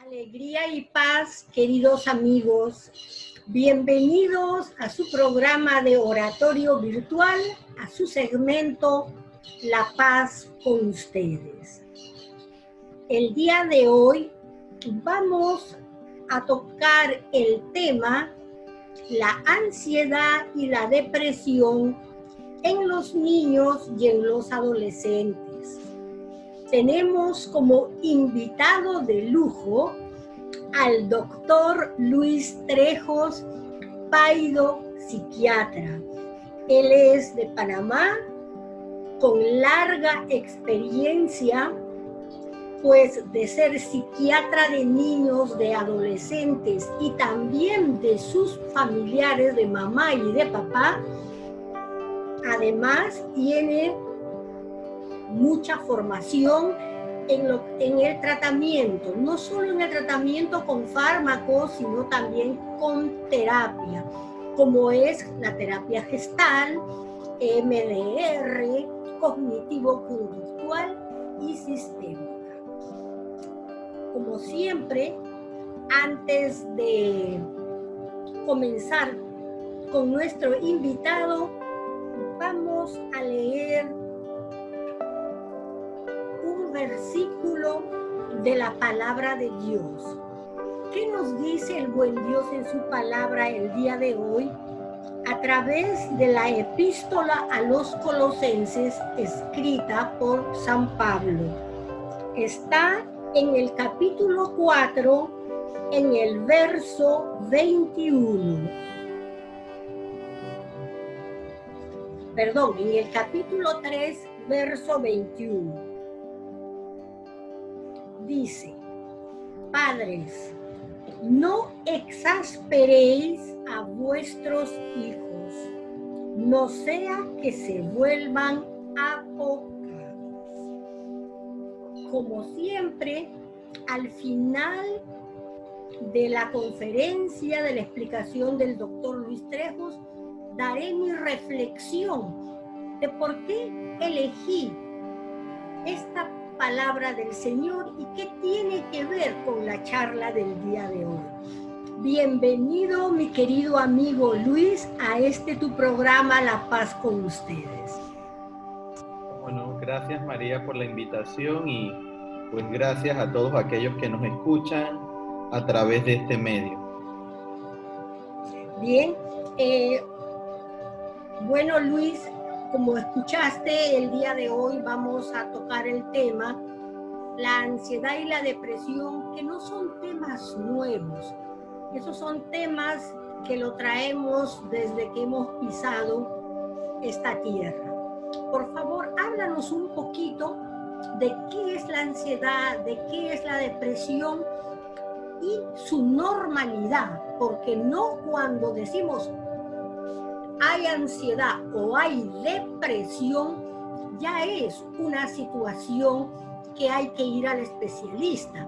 Alegría y paz, queridos amigos. Bienvenidos a su programa de oratorio virtual, a su segmento La Paz con ustedes. El día de hoy vamos a tocar el tema la ansiedad y la depresión en los niños y en los adolescentes. Tenemos como invitado de lujo al doctor Luis Trejos Paido, psiquiatra. Él es de Panamá, con larga experiencia, pues de ser psiquiatra de niños, de adolescentes y también de sus familiares, de mamá y de papá. Además, tiene mucha formación en el tratamiento, no solo en el tratamiento con fármacos, sino también con terapia, como es la terapia gestal, MDR, cognitivo-conductual y sistémica. Como siempre, antes de comenzar con nuestro invitado, vamos a leer un versículo de la palabra de Dios. ¿Qué nos dice el buen Dios en su palabra el día de hoy? A través de la epístola a los Colosenses, escrita por San Pablo. Está en el capítulo 4, en el verso 21. Perdón, en el capítulo 3, verso 21. Dice: Padres, no exasperéis a vuestros hijos, no sea que se vuelvan apocados. Como siempre, al final de la conferencia, de la explicación del doctor Luis Trejos, daré mi reflexión de por qué elegí esta palabra del Señor y qué tiene que ver con la charla del día de hoy. Bienvenido, mi querido amigo Luis, a este tu programa La Paz con ustedes. Bueno, gracias María por la invitación y pues gracias a todos aquellos que nos escuchan a través de este medio. Bien, bueno Luis, como escuchaste, el día de hoy vamos a tocar el tema la ansiedad y la depresión, que no son temas nuevos. Esos son temas que lo traemos desde que hemos pisado esta tierra. Por favor, háblanos un poquito de qué es la ansiedad, de qué es la depresión y su normalidad, porque no cuando decimos hay ansiedad o hay depresión, ya es una situación que hay que ir al especialista,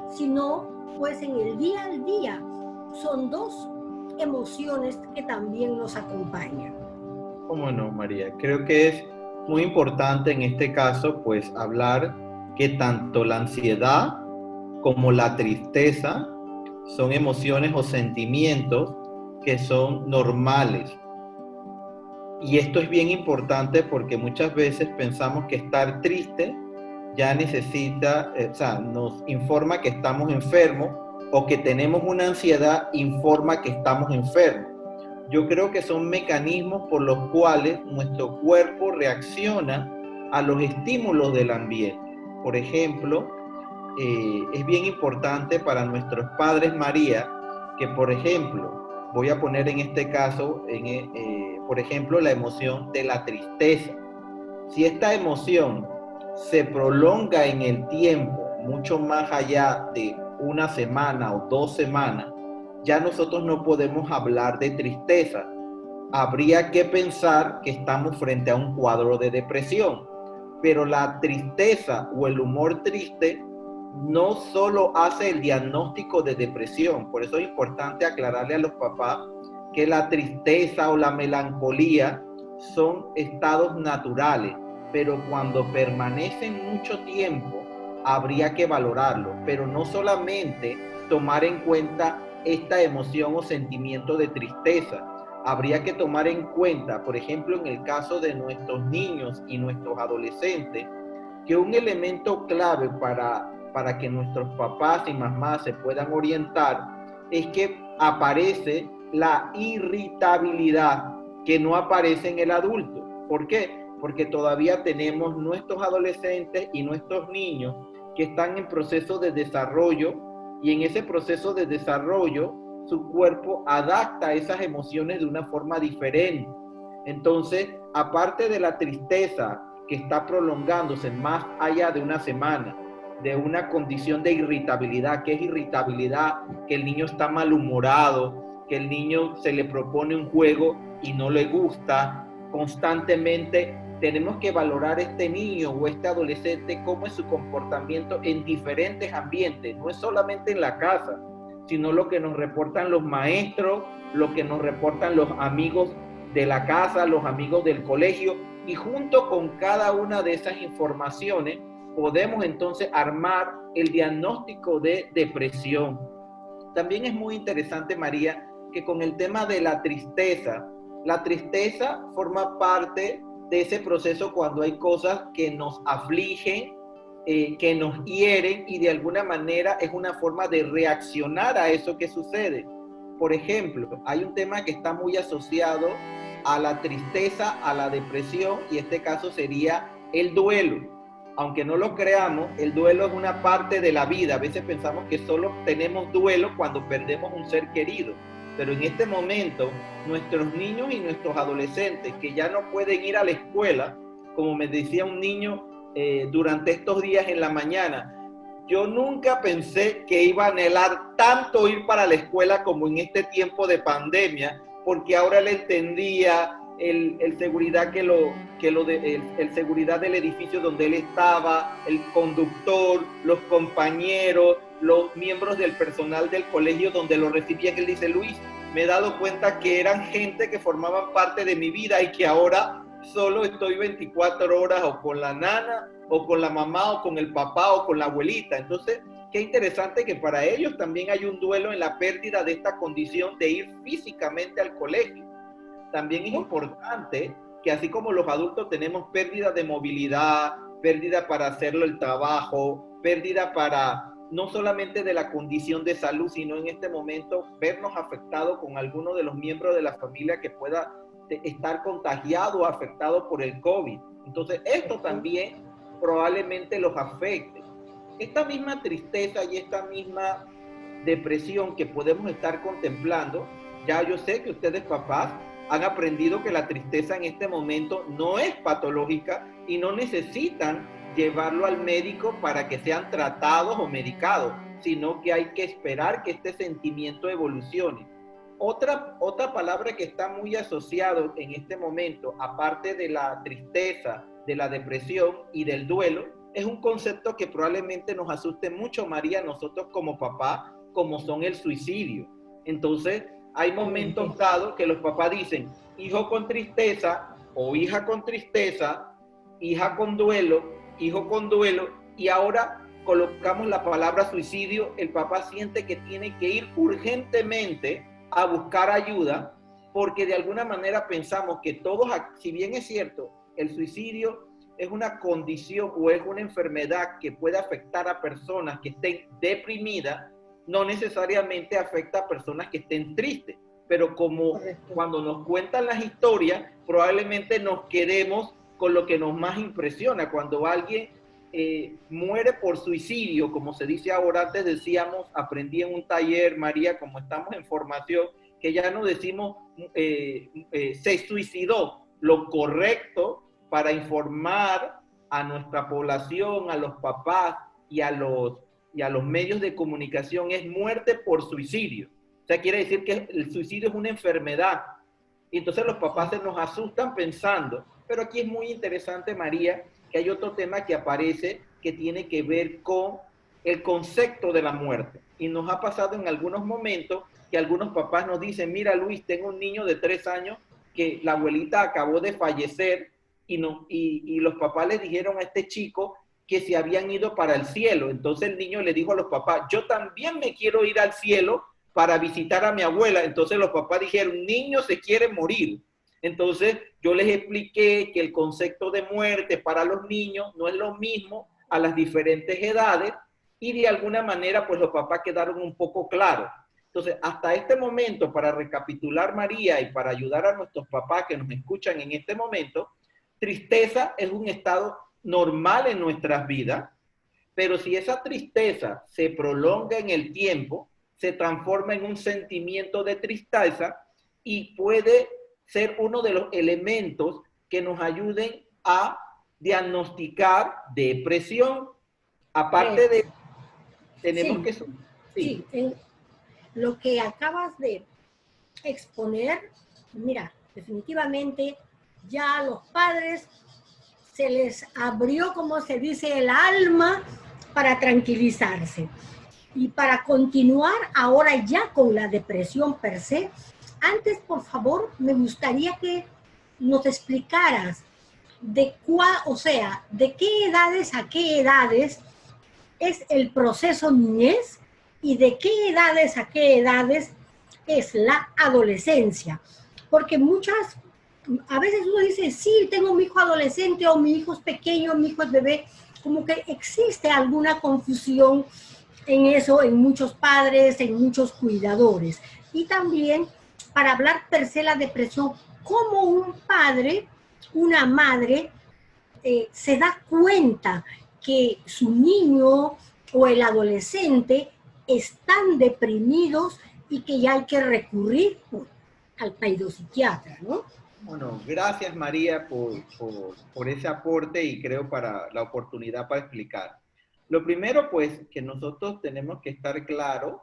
sino pues en el día al día son dos emociones que también nos acompañan. ¿Cómo no, María? Creo que es muy importante en este caso pues hablar que tanto la ansiedad como la tristeza son emociones o sentimientos que son normales. Y esto es bien importante porque muchas veces pensamos que estar triste ya necesita, nos informa que estamos enfermos, o que tenemos una ansiedad informa que estamos enfermos. Yo creo que son mecanismos por los cuales nuestro cuerpo reacciona a los estímulos del ambiente. Por ejemplo, es bien importante para nuestros padres, María, que por ejemplo, voy a poner en este caso, por ejemplo, la emoción de la tristeza. Si esta emoción se prolonga en el tiempo, mucho más allá de una semana o 2 semanas, ya nosotros no podemos hablar de tristeza. Habría que pensar que estamos frente a un cuadro de depresión. Pero la tristeza o el humor triste no solo hace el diagnóstico de depresión. Por eso es importante aclararle a los papás que la tristeza o la melancolía son estados naturales, pero cuando permanecen mucho tiempo habría que valorarlo, pero no solamente tomar en cuenta esta emoción o sentimiento de tristeza. Habría que tomar en cuenta, por ejemplo, en el caso de nuestros niños y nuestros adolescentes, que un elemento clave para que nuestros papás y mamás se puedan orientar es que aparece la irritabilidad que no aparece en el adulto. ¿Por qué? Porque todavía tenemos nuestros adolescentes y nuestros niños que están en proceso de desarrollo, y en ese proceso de desarrollo su cuerpo adapta esas emociones de una forma diferente. Entonces, aparte de la tristeza que está prolongándose más allá de una semana, de una condición de irritabilidad, que es irritabilidad, que el niño está malhumorado, que el niño se le propone un juego y no le gusta constantemente. Tenemos que valorar este niño o este adolescente, cómo es su comportamiento en diferentes ambientes, no es solamente en la casa, sino lo que nos reportan los maestros, lo que nos reportan los amigos de la casa, los amigos del colegio, y junto con cada una de esas informaciones podemos entonces armar el diagnóstico de depresión. También es muy interesante, María, que con el tema de la tristeza forma parte de ese proceso cuando hay cosas que nos afligen, que nos hieren, y de alguna manera es una forma de reaccionar a eso que sucede. Por ejemplo, hay un tema que está muy asociado a la tristeza, a la depresión, y este caso sería el duelo. Aunque no lo creamos, el duelo es una parte de la vida. A veces pensamos que solo tenemos duelo cuando perdemos un ser querido, pero en este momento nuestros niños y nuestros adolescentes que ya no pueden ir a la escuela, como me decía un niño durante estos días en la mañana, yo nunca pensé que iba a anhelar tanto ir para la escuela como en este tiempo de pandemia, porque ahora le entendía el seguridad el seguridad del edificio donde él estaba, el conductor, los compañeros, los miembros del personal del colegio donde lo recibían. Él dice: Luis, me he dado cuenta que eran gente que formaban parte de mi vida y que ahora solo estoy 24 horas o con la nana, o con la mamá, o con el papá, o con la abuelita. Entonces, qué interesante que para ellos también hay un duelo en la pérdida de esta condición de ir físicamente al colegio. También es importante que así como los adultos tenemos pérdida de movilidad, pérdida para hacerlo el trabajo, pérdida para no solamente de la condición de salud, sino en este momento vernos afectados con alguno de los miembros de la familia que pueda estar contagiado o afectado por el COVID. Entonces, esto también probablemente los afecte. Esta misma tristeza y esta misma depresión que podemos estar contemplando, ya yo sé que ustedes, papás, han aprendido que la tristeza en este momento no es patológica y no necesitan llevarlo al médico para que sean tratados o medicados, sino que hay que esperar que este sentimiento evolucione. Otra palabra que está muy asociado en este momento, aparte de la tristeza, de la depresión y del duelo, es un concepto que probablemente nos asuste mucho, María, nosotros como papá, como son el suicidio. Entonces, hay momentos dados que los papás dicen: hijo con tristeza o hija con tristeza, hija con duelo, hijo con duelo, y ahora colocamos la palabra suicidio. El papá siente que tiene que ir urgentemente a buscar ayuda, porque de alguna manera pensamos que todos, si bien es cierto, el suicidio es una condición o es una enfermedad que puede afectar a personas que estén deprimidas, no necesariamente afecta a personas que estén tristes, pero como cuando nos cuentan las historias, probablemente nos quedemos con lo que nos más impresiona. Cuando alguien muere por suicidio, como se dice ahora, antes decíamos, aprendí en un taller, María, como estamos en formación, que ya no decimos se suicidó. Lo correcto para informar a nuestra población, a los papás y a los medios de comunicación es muerte por suicidio. O sea, quiere decir que el suicidio es una enfermedad. Y entonces los papás se nos asustan pensando. Pero aquí es muy interesante, María, que hay otro tema que aparece que tiene que ver con el concepto de la muerte. Y nos ha pasado en algunos momentos que algunos papás nos dicen: mira, Luis, tengo un niño de 3 años que la abuelita acabó de fallecer, y los papás le dijeron a este chico que se habían ido para el cielo. Entonces el niño le dijo a los papás, yo también me quiero ir al cielo para visitar a mi abuela. Entonces los papás dijeron, niño se quiere morir. Entonces yo les expliqué que el concepto de muerte para los niños no es lo mismo a las diferentes edades, y de alguna manera pues los papás quedaron un poco claros. Entonces, hasta este momento, para recapitular, María, y para ayudar a nuestros papás que nos escuchan en este momento, tristeza es un estado normal en nuestras vidas, pero si esa tristeza se prolonga en el tiempo, se transforma en un sentimiento de tristeza y puede ser uno de los elementos que nos ayuden a diagnosticar depresión. Aparte de, tenemos sí, que... Sí, lo que acabas de exponer, mira, definitivamente ya a los padres se les abrió, como se dice, el alma para tranquilizarse. Y para continuar ahora ya con la depresión per se, antes, por favor, me gustaría que nos explicaras de de qué edades a qué edades es el proceso niñez y de qué edades a qué edades es la adolescencia. Porque a veces uno dice, sí, tengo mi hijo adolescente o mi hijo es pequeño, mi hijo es bebé, como que existe alguna confusión en eso, en muchos padres, en muchos cuidadores. Y también para hablar per se la depresión, cómo un padre, una madre, se da cuenta que su niño o el adolescente están deprimidos y que ya hay que recurrir al pseudopsiquiatra, ¿no? Bueno, gracias María por ese aporte y creo para la oportunidad para explicar. Lo primero, pues, que nosotros tenemos que estar claros,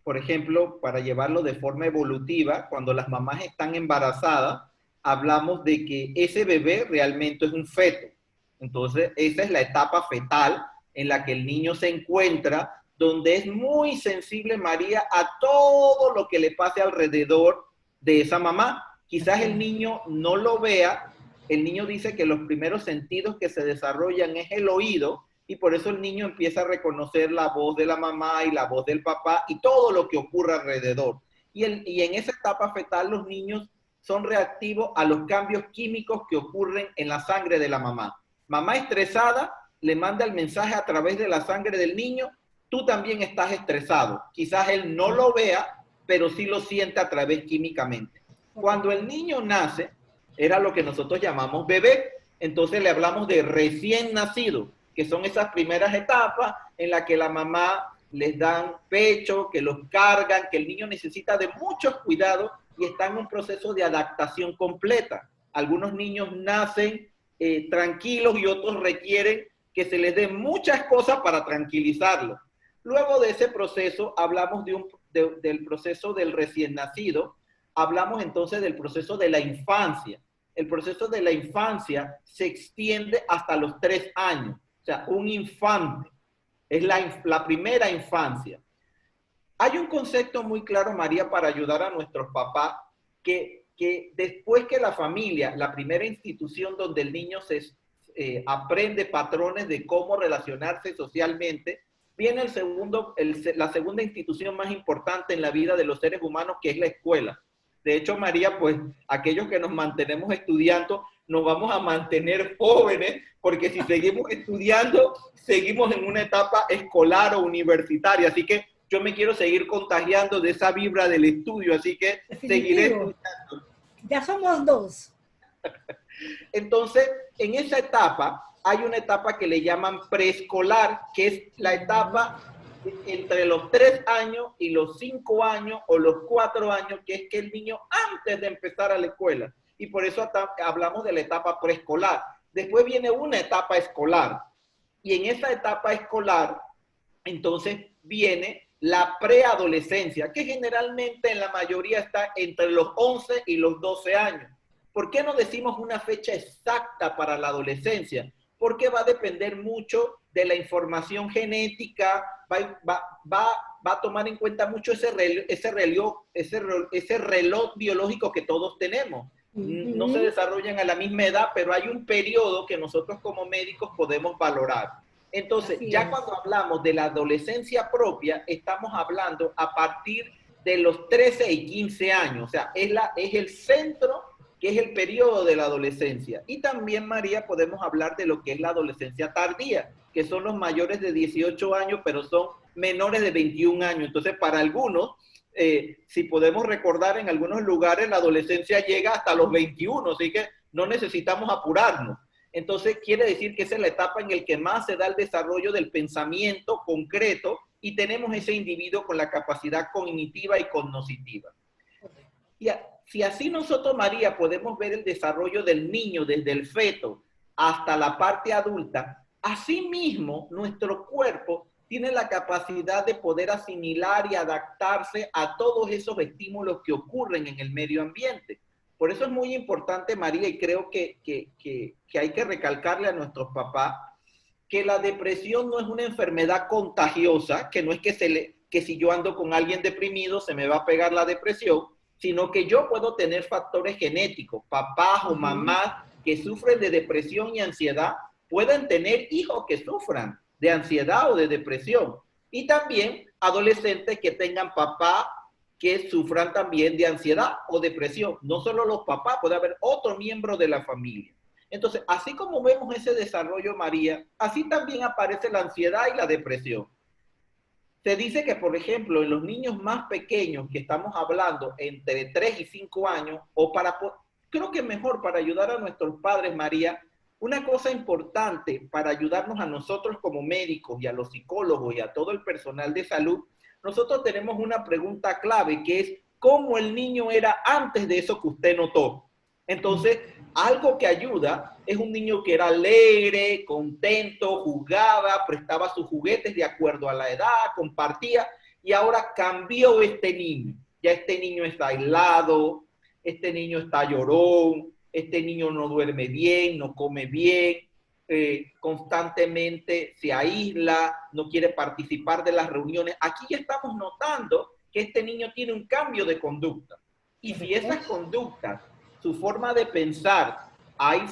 por ejemplo, para llevarlo de forma evolutiva, cuando las mamás están embarazadas, hablamos de que ese bebé realmente es un feto. Entonces, esa es la etapa fetal en la que el niño se encuentra, donde es muy sensible, María, a todo lo que le pase alrededor de esa mamá. Quizás el niño no lo vea, el niño dice que los primeros sentidos que se desarrollan es el oído, y por eso el niño empieza a reconocer la voz de la mamá y la voz del papá y todo lo que ocurre alrededor. Y en esa etapa fetal los niños son reactivos a los cambios químicos que ocurren en la sangre de la mamá. Mamá estresada le manda el mensaje a través de la sangre del niño, tú también estás estresado. Quizás él no lo vea, pero sí lo siente a través químicamente. Cuando el niño nace, era lo que nosotros llamamos bebé, entonces le hablamos de recién nacido, que son esas primeras etapas en las que la mamá les dan pecho, que los cargan, que el niño necesita de muchos cuidados y está en un proceso de adaptación completa. Algunos niños nacen tranquilos y otros requieren que se les den muchas cosas para tranquilizarlos. Luego de ese proceso hablamos del proceso del recién nacido, hablamos entonces del proceso de la infancia. El proceso de la infancia se extiende hasta los 3 años. O sea, un infante es la primera infancia. Hay un concepto muy claro, María, para ayudar a nuestros papás, que después que la familia, la primera institución donde el niño aprende patrones de cómo relacionarse socialmente, viene la segunda institución más importante en la vida de los seres humanos, que es la escuela. De hecho, María, pues aquellos que nos mantenemos estudiando, nos vamos a mantener jóvenes, porque si seguimos estudiando, seguimos en una etapa escolar o universitaria. Así que yo me quiero seguir contagiando de esa vibra del estudio, así que seguiré estudiando. Ya somos 2. Entonces, en esa etapa, hay una etapa que le llaman preescolar, que es la etapa entre los 3 años y los 5 años o los 4 años, que es que el niño antes de empezar a la escuela. Y por eso hablamos de la etapa preescolar. Después viene una etapa escolar. Y en esa etapa escolar, entonces viene la preadolescencia, que generalmente en la mayoría está entre los 11 y los 12 años. ¿Por qué no decimos una fecha exacta para la porque va a depender mucho de la información genética, va a tomar en cuenta mucho ese reloj biológico que todos tenemos. No se desarrollan a la misma edad, pero hay un periodo que nosotros como médicos podemos valorar. Entonces, Así ya es. cuando hablamos de la adolescencia propia, estamos hablando a partir de los 13 y 15 años. O sea, es el centro, que es el periodo de la adolescencia. Y también, María, podemos hablar de lo que es la adolescencia tardía, que son los mayores de 18 años, pero son menores de 21 años. Entonces, para algunos, si podemos recordar, en algunos lugares la adolescencia llega hasta los 21, así que no necesitamos apurarnos. Entonces, quiere decir que esa es la etapa en la que más se da el desarrollo del pensamiento concreto y tenemos ese individuo con la capacidad cognitiva y cognoscitiva. Y si así nosotros, María, podemos ver el desarrollo del niño desde el feto hasta la parte adulta, asimismo nuestro cuerpo tiene la capacidad de poder asimilar y adaptarse a todos esos estímulos que ocurren en el medio ambiente. Por eso es muy importante, María, y creo que hay que recalcarle a nuestros papás que la depresión no es una enfermedad contagiosa, que no es que si yo ando con alguien deprimido se me va a pegar la depresión, sino que yo puedo tener factores genéticos. Papás o mamás que sufren de depresión y ansiedad pueden tener hijos que sufran de ansiedad o de depresión. Y también adolescentes que tengan papás que sufran también de ansiedad o depresión. No solo los papás, puede haber otro miembro de la familia. Entonces, así como vemos ese desarrollo, María, así también aparece la ansiedad y la depresión. Se dice que, por ejemplo, en los niños más pequeños que estamos hablando, entre 3 y 5 años, creo que mejor para ayudar a nuestros padres, María, una cosa importante para ayudarnos a nosotros como médicos y a los psicólogos y a todo el personal de salud, nosotros tenemos una pregunta clave que es ¿cómo el niño era antes de eso que usted notó? Entonces, algo que ayuda es un niño que era alegre, contento, jugaba, prestaba sus juguetes de acuerdo a la edad, compartía, y ahora cambió este niño. Ya este niño está aislado, este niño está llorón, este niño no duerme bien, no come bien, constantemente se aísla, no quiere participar de las reuniones. Aquí ya estamos notando que este niño tiene un cambio de conducta. Y si esas conductas, su forma de pensar, hay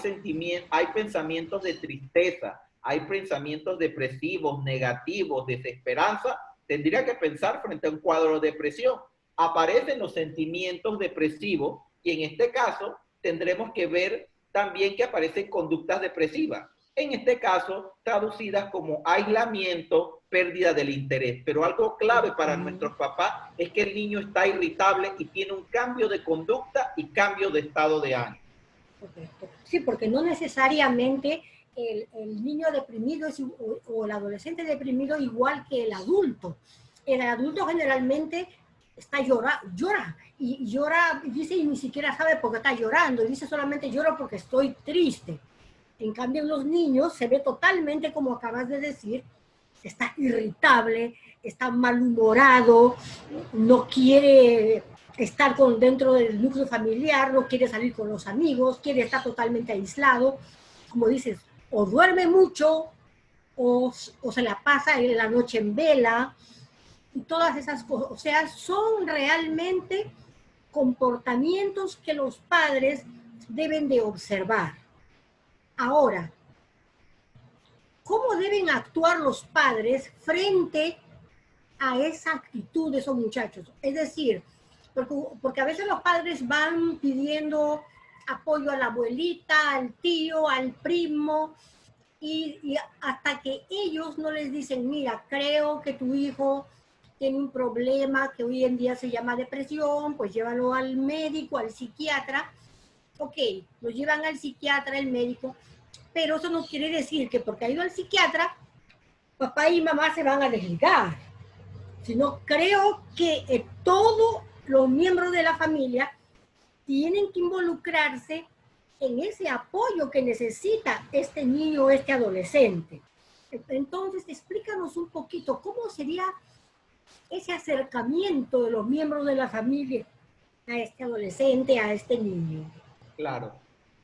pensamientos de tristeza, hay pensamientos depresivos, negativos, desesperanza, tendría que pensar frente a un cuadro de depresión. Aparecen los sentimientos depresivos y en este caso tendremos que ver también que aparecen conductas depresivas. En este caso, traducidas como aislamiento, pérdida del interés. Pero algo clave para nuestros papás es que el niño está irritable y tiene un cambio de conducta y cambio de estado de ánimo. Correcto. Sí, porque no necesariamente el niño deprimido o el adolescente deprimido igual que el adulto. El adulto generalmente llora y llora y dice y ni siquiera sabe por qué está llorando, y dice solamente lloro porque estoy triste. En cambio, en los niños se ve totalmente, como acabas de decir, está irritable, está malhumorado, no quiere estar dentro del núcleo familiar, no quiere salir con los amigos, quiere estar totalmente aislado. Como dices, o duerme mucho o se la pasa en la noche en vela, y todas esas cosas. O sea, son realmente comportamientos que los padres deben de observar. Ahora, ¿cómo deben actuar los padres frente a esa actitud de esos muchachos? Es decir, porque a veces los padres van pidiendo apoyo a la abuelita, al tío, al primo, y hasta que ellos no les dicen, mira, creo que tu hijo tiene un problema que hoy en día se llama depresión, pues llévalo al médico, al psiquiatra. Ok, lo llevan al psiquiatra, el médico, pero eso no quiere decir que porque ha ido al psiquiatra, papá y mamá se van a desligar. Sino creo que todos los miembros de la familia tienen que involucrarse en ese apoyo que necesita este niño, este adolescente. Entonces, explícanos un poquito cómo sería ese acercamiento de los miembros de la familia a este adolescente, a este niño. Claro,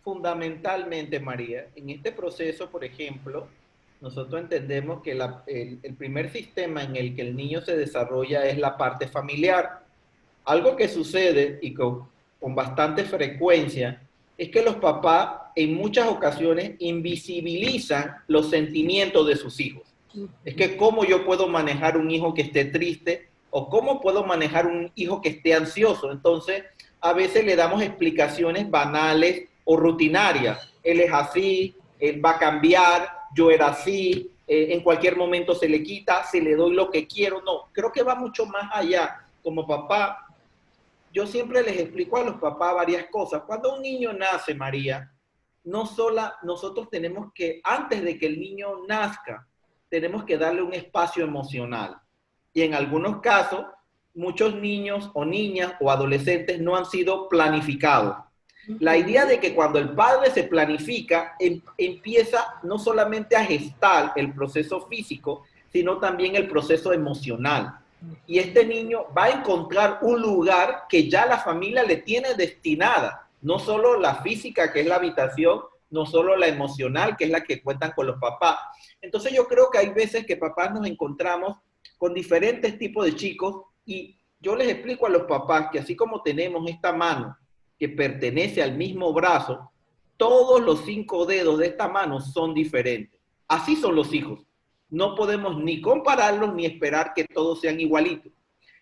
fundamentalmente, María, en este proceso, por ejemplo, nosotros entendemos que el primer sistema en el que el niño se desarrolla es la parte familiar. Algo que sucede y con bastante frecuencia es que los papás en muchas ocasiones invisibilizan los sentimientos de sus hijos. Es que cómo yo puedo manejar un hijo que esté triste o cómo puedo manejar un hijo que esté ansioso. Entonces, a veces le damos explicaciones banales o rutinarias. Él es así, él va a cambiar, yo era así, en cualquier momento se le quita, se le doy lo que quiero. No, creo que va mucho más allá. Como papá, yo siempre les explico a los papás varias cosas. Cuando un niño nace, María, no sola, nosotros tenemos que, antes de que el niño nazca, tenemos que darle un espacio emocional. Y en algunos casos, muchos niños o niñas o adolescentes no han sido planificados. La idea de que cuando el padre se planifica, empieza no solamente a gestar el proceso físico, sino también el proceso emocional. Y este niño va a encontrar un lugar que ya la familia le tiene destinada, no solo la física, que es la habitación, no solo la emocional, que es la que cuentan con los papás. Entonces yo creo que hay veces que papás nos encontramos con diferentes tipos de chicos y yo les explico a los papás que así como tenemos esta mano que pertenece al mismo brazo, todos los 5 dedos de esta mano son diferentes. Así son los hijos. No podemos ni compararlos ni esperar que todos sean igualitos.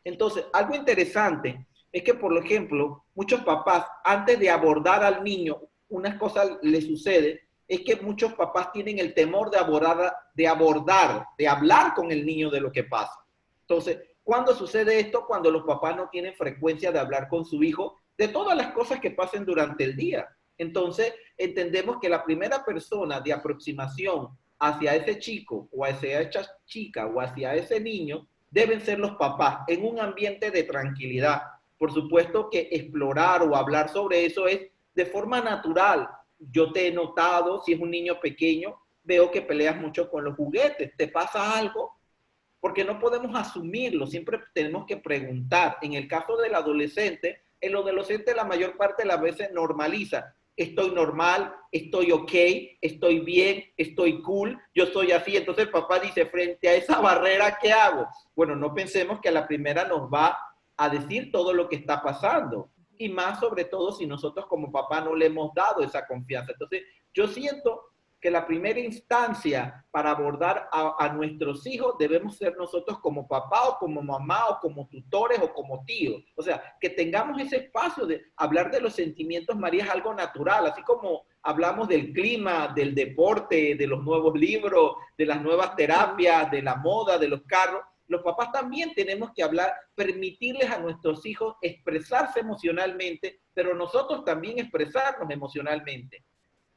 Entonces, algo interesante es que, por ejemplo, muchos papás, antes de abordar al niño, unas cosas les sucede, es que muchos papás tienen el temor de hablar con el niño de lo que pasa. Entonces, ¿cuándo sucede esto? Cuando los papás no tienen frecuencia de hablar con su hijo de todas las cosas que pasen durante el día. Entonces, entendemos que la primera persona de aproximación hacia ese chico o hacia esa chica o hacia ese niño deben ser los papás en un ambiente de tranquilidad. Por supuesto que explorar o hablar sobre eso es de forma natural. Yo te he notado, si es un niño pequeño, veo que peleas mucho con los juguetes. ¿Te pasa algo? Porque no podemos asumirlo, siempre tenemos que preguntar. En el caso del adolescente, el adolescente la mayor parte de las veces normaliza. Estoy normal, estoy ok, estoy bien, estoy cool, yo soy así. Entonces el papá dice, frente a esa barrera, ¿qué hago? Bueno, no pensemos que a la primera nos va a decir todo lo que está pasando. Y más sobre todo si nosotros como papá no le hemos dado esa confianza. Entonces yo siento que la primera instancia para abordar a nuestros hijos debemos ser nosotros como papá o como mamá o como tutores o como tíos. O sea, que tengamos ese espacio de hablar de los sentimientos, María, es algo natural, así como hablamos del clima, del deporte, de los nuevos libros, de las nuevas terapias, de la moda, de los carros. Los papás también tenemos que hablar, permitirles a nuestros hijos expresarse emocionalmente, pero nosotros también expresarnos emocionalmente.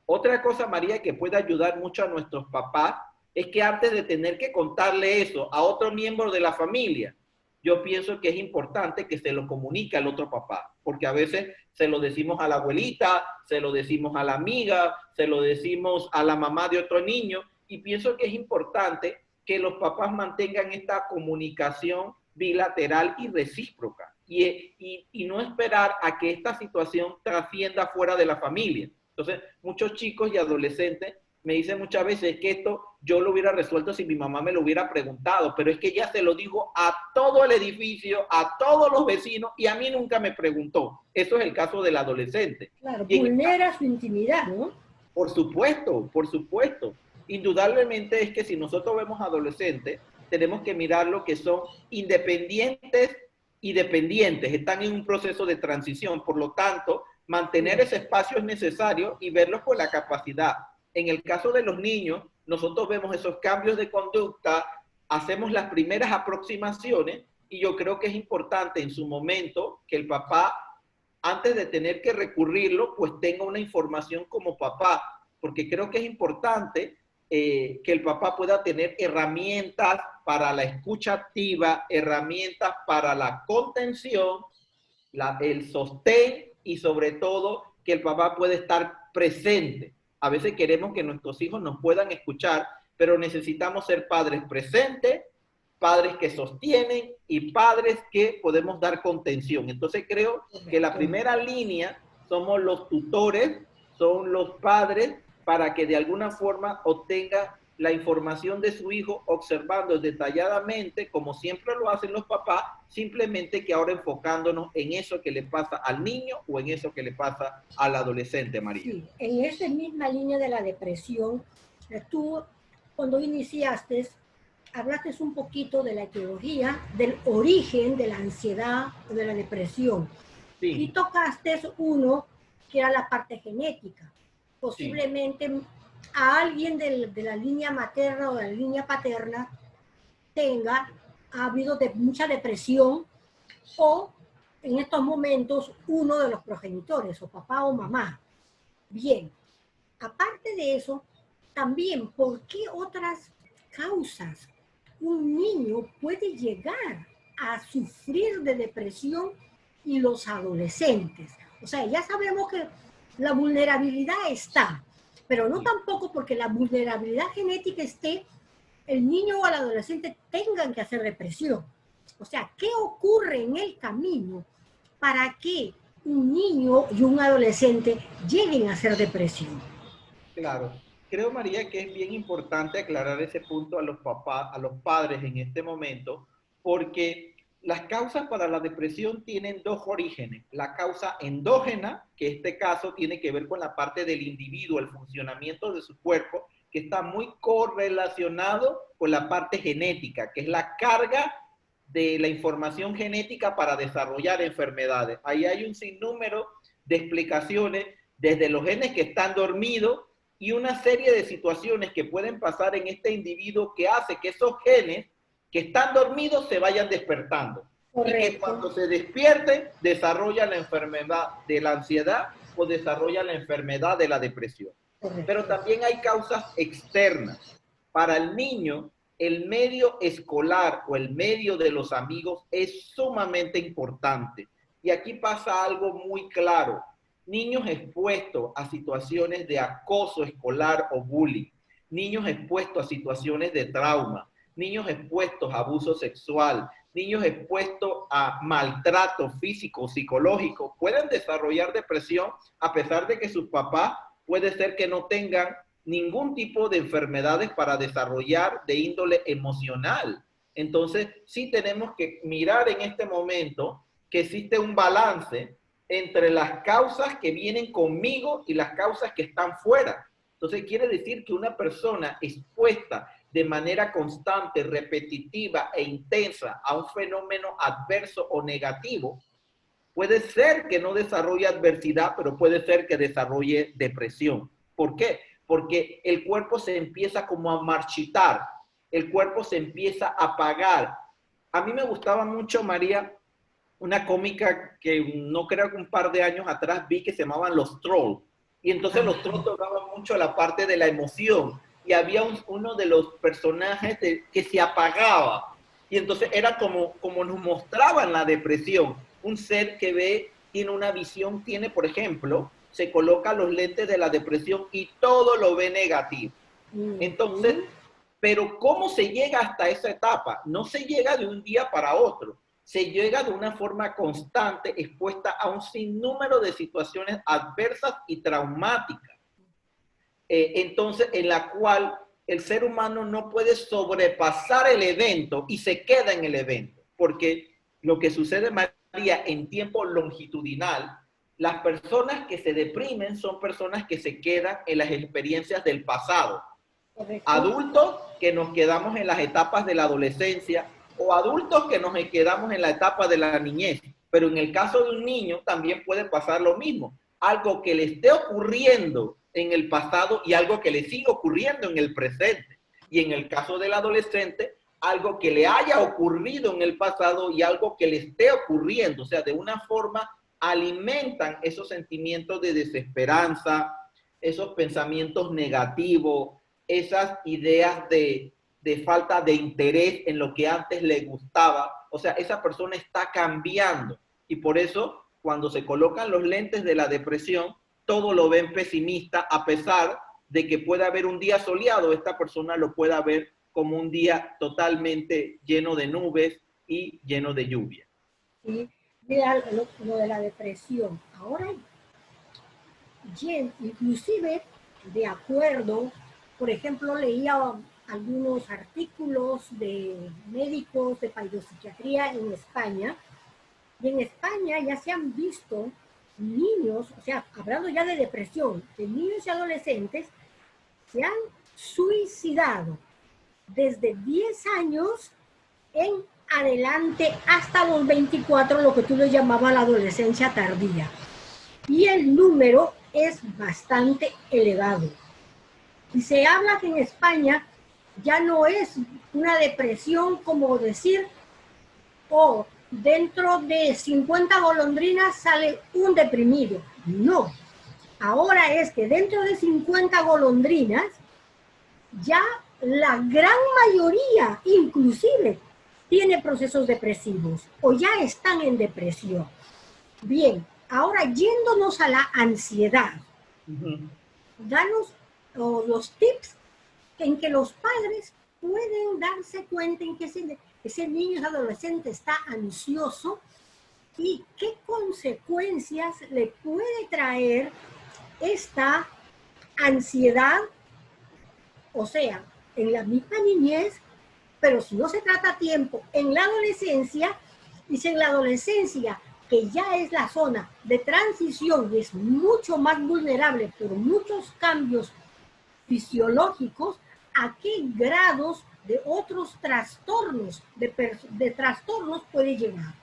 Otra cosa, María, que puede ayudar mucho a nuestros papás es que antes de tener que contarle eso a otro miembro de la familia, yo pienso que es importante que se lo comunique al otro papá, porque a veces se lo decimos a la abuelita, se lo decimos a la amiga, se lo decimos a la mamá de otro niño, y pienso que es importante que los papás mantengan esta comunicación bilateral y recíproca, y no esperar a que esta situación trascienda fuera de la familia. Entonces, muchos chicos y adolescentes me dicen muchas veces que esto yo lo hubiera resuelto si mi mamá me lo hubiera preguntado, pero es que ella se lo dijo a todo el edificio, a todos los vecinos, y a mí nunca me preguntó. Eso es el caso del adolescente. Claro, vulnera su intimidad, ¿no? Por supuesto, por supuesto. Indudablemente es que si nosotros vemos adolescentes, tenemos que mirar lo que son independientes y dependientes. Están en un proceso de transición, por lo tanto, mantener ese espacio es necesario y verlos con la capacidad. En el caso de los niños, nosotros vemos esos cambios de conducta, hacemos las primeras aproximaciones y yo creo que es importante en su momento que el papá, antes de tener que recurrirlo, pues tenga una información como papá, porque creo que es importante que el papá pueda tener herramientas para la escucha activa, herramientas para la contención, el sostén y sobre todo que el papá puede estar presente. A veces queremos que nuestros hijos nos puedan escuchar, pero necesitamos ser padres presentes, padres que sostienen y padres que podemos dar contención. Entonces creo que la primera línea somos los tutores, son los padres, para que de alguna forma obtenga la información de su hijo, observando detalladamente, como siempre lo hacen los papás, simplemente que ahora enfocándonos en eso que le pasa al niño o en eso que le pasa al adolescente, María. Sí, en esa misma línea de la depresión, tú cuando iniciaste, hablaste un poquito de la etiología, del origen de la ansiedad o de la depresión. Sí. Y tocaste uno que era la parte genética. Posiblemente sí, a alguien de la línea materna o de la línea paterna ha habido mucha depresión, o en estos momentos uno de los progenitores, o papá o mamá. Bien, aparte de eso, también, ¿por qué otras causas un niño puede llegar a sufrir de depresión y los adolescentes? O sea, ya sabemos que la vulnerabilidad está, pero no tampoco porque la vulnerabilidad genética esté, el niño o el adolescente tengan que hacer depresión. O sea, ¿qué ocurre en el camino para que un niño y un adolescente lleguen a hacer depresión? Claro. Creo, María, que es bien importante aclarar ese punto a los papás, a los padres en este momento, porque las causas para la depresión tienen dos orígenes. La causa endógena, que en este caso tiene que ver con la parte del individuo, el funcionamiento de su cuerpo, que está muy correlacionado con la parte genética, que es la carga de la información genética para desarrollar enfermedades. Ahí hay un sinnúmero de explicaciones, desde los genes que están dormidos y una serie de situaciones que pueden pasar en este individuo que hace que esos genes que están dormidos se vayan despertando. Correcto. Y que cuando se despierten desarrollan la enfermedad de la ansiedad o desarrollan la enfermedad de la depresión. Correcto. Pero también hay causas externas. Para el niño, el medio escolar o el medio de los amigos es sumamente importante. Y aquí pasa algo muy claro. Niños expuestos a situaciones de acoso escolar o bullying, niños expuestos a situaciones de trauma, niños expuestos a abuso sexual, niños expuestos a maltrato físico, psicológico, pueden desarrollar depresión a pesar de que sus papás puede ser que no tengan ningún tipo de enfermedades para desarrollar de índole emocional. Entonces, sí tenemos que mirar en este momento que existe un balance entre las causas que vienen conmigo y las causas que están fuera. Entonces quiere decir que una persona expuesta de manera constante, repetitiva e intensa a un fenómeno adverso o negativo, puede ser que no desarrolle adversidad, pero puede ser que desarrolle depresión. ¿Por qué? Porque el cuerpo se empieza como a marchitar, el cuerpo se empieza a apagar. A mí me gustaba mucho, María, una cómica que no creo que un par de años atrás vi que se llamaban Los Trolls. Y entonces los Trolls tocaban mucho la parte de la emoción. Y había uno de los personajes que se apagaba. Y entonces era como nos mostraban la depresión. Un ser que ve, tiene una visión, tiene, por ejemplo, se coloca los lentes de la depresión y todo lo ve negativo. Entonces, pero ¿cómo se llega hasta esa etapa? No se llega de un día para otro. Se llega de una forma constante, expuesta a un sinnúmero de situaciones adversas y traumáticas. Entonces, en la cual el ser humano no puede sobrepasar el evento y se queda en el evento. Porque lo que sucede, María, en tiempo longitudinal, las personas que se deprimen son personas que se quedan en las experiencias del pasado. Correcto. Adultos que nos quedamos en las etapas de la adolescencia, o adultos que nos quedamos en la etapa de la niñez. Pero en el caso de un niño también puede pasar lo mismo. Algo que le esté ocurriendo en el pasado y algo que le sigue ocurriendo en el presente. Y en el caso del adolescente, algo que le haya ocurrido en el pasado y algo que le esté ocurriendo. O sea, de una forma alimentan esos sentimientos de desesperanza, esos pensamientos negativos, esas ideas de falta de interés en lo que antes le gustaba. O sea, esa persona está cambiando. Y por eso, cuando se colocan los lentes de la depresión, todo lo ven pesimista, a pesar de que pueda haber un día soleado, esta persona lo pueda ver como un día totalmente lleno de nubes y lleno de lluvia. Sí, mira lo de la depresión. Ahora, inclusive, de acuerdo por ejemplo, leía algunos artículos de médicos de psiquiatría en España, y en España ya se han visto niños, o sea, hablando ya de depresión, de niños y adolescentes, se han suicidado desde 10 años en adelante hasta los 24, lo que tú le llamabas la adolescencia tardía. Y el número es bastante elevado. Y se habla que en España ya no es una depresión como decir, oh, dentro de 50 golondrinas sale un deprimido. No. Ahora es que dentro de 50 golondrinas, ya la gran mayoría, inclusive, tiene procesos depresivos o ya están en depresión. Bien, ahora yéndonos a la ansiedad, danos los tips en que los padres pueden darse cuenta en que ese niño, ese adolescente está ansioso y qué consecuencias le puede traer esta ansiedad, o sea, en la misma niñez, pero si no se trata a tiempo, en la adolescencia, y si en la adolescencia, que ya es la zona de transición y es mucho más vulnerable por muchos cambios fisiológicos, ¿a qué grados de otros trastornos, de trastornos puede llegar?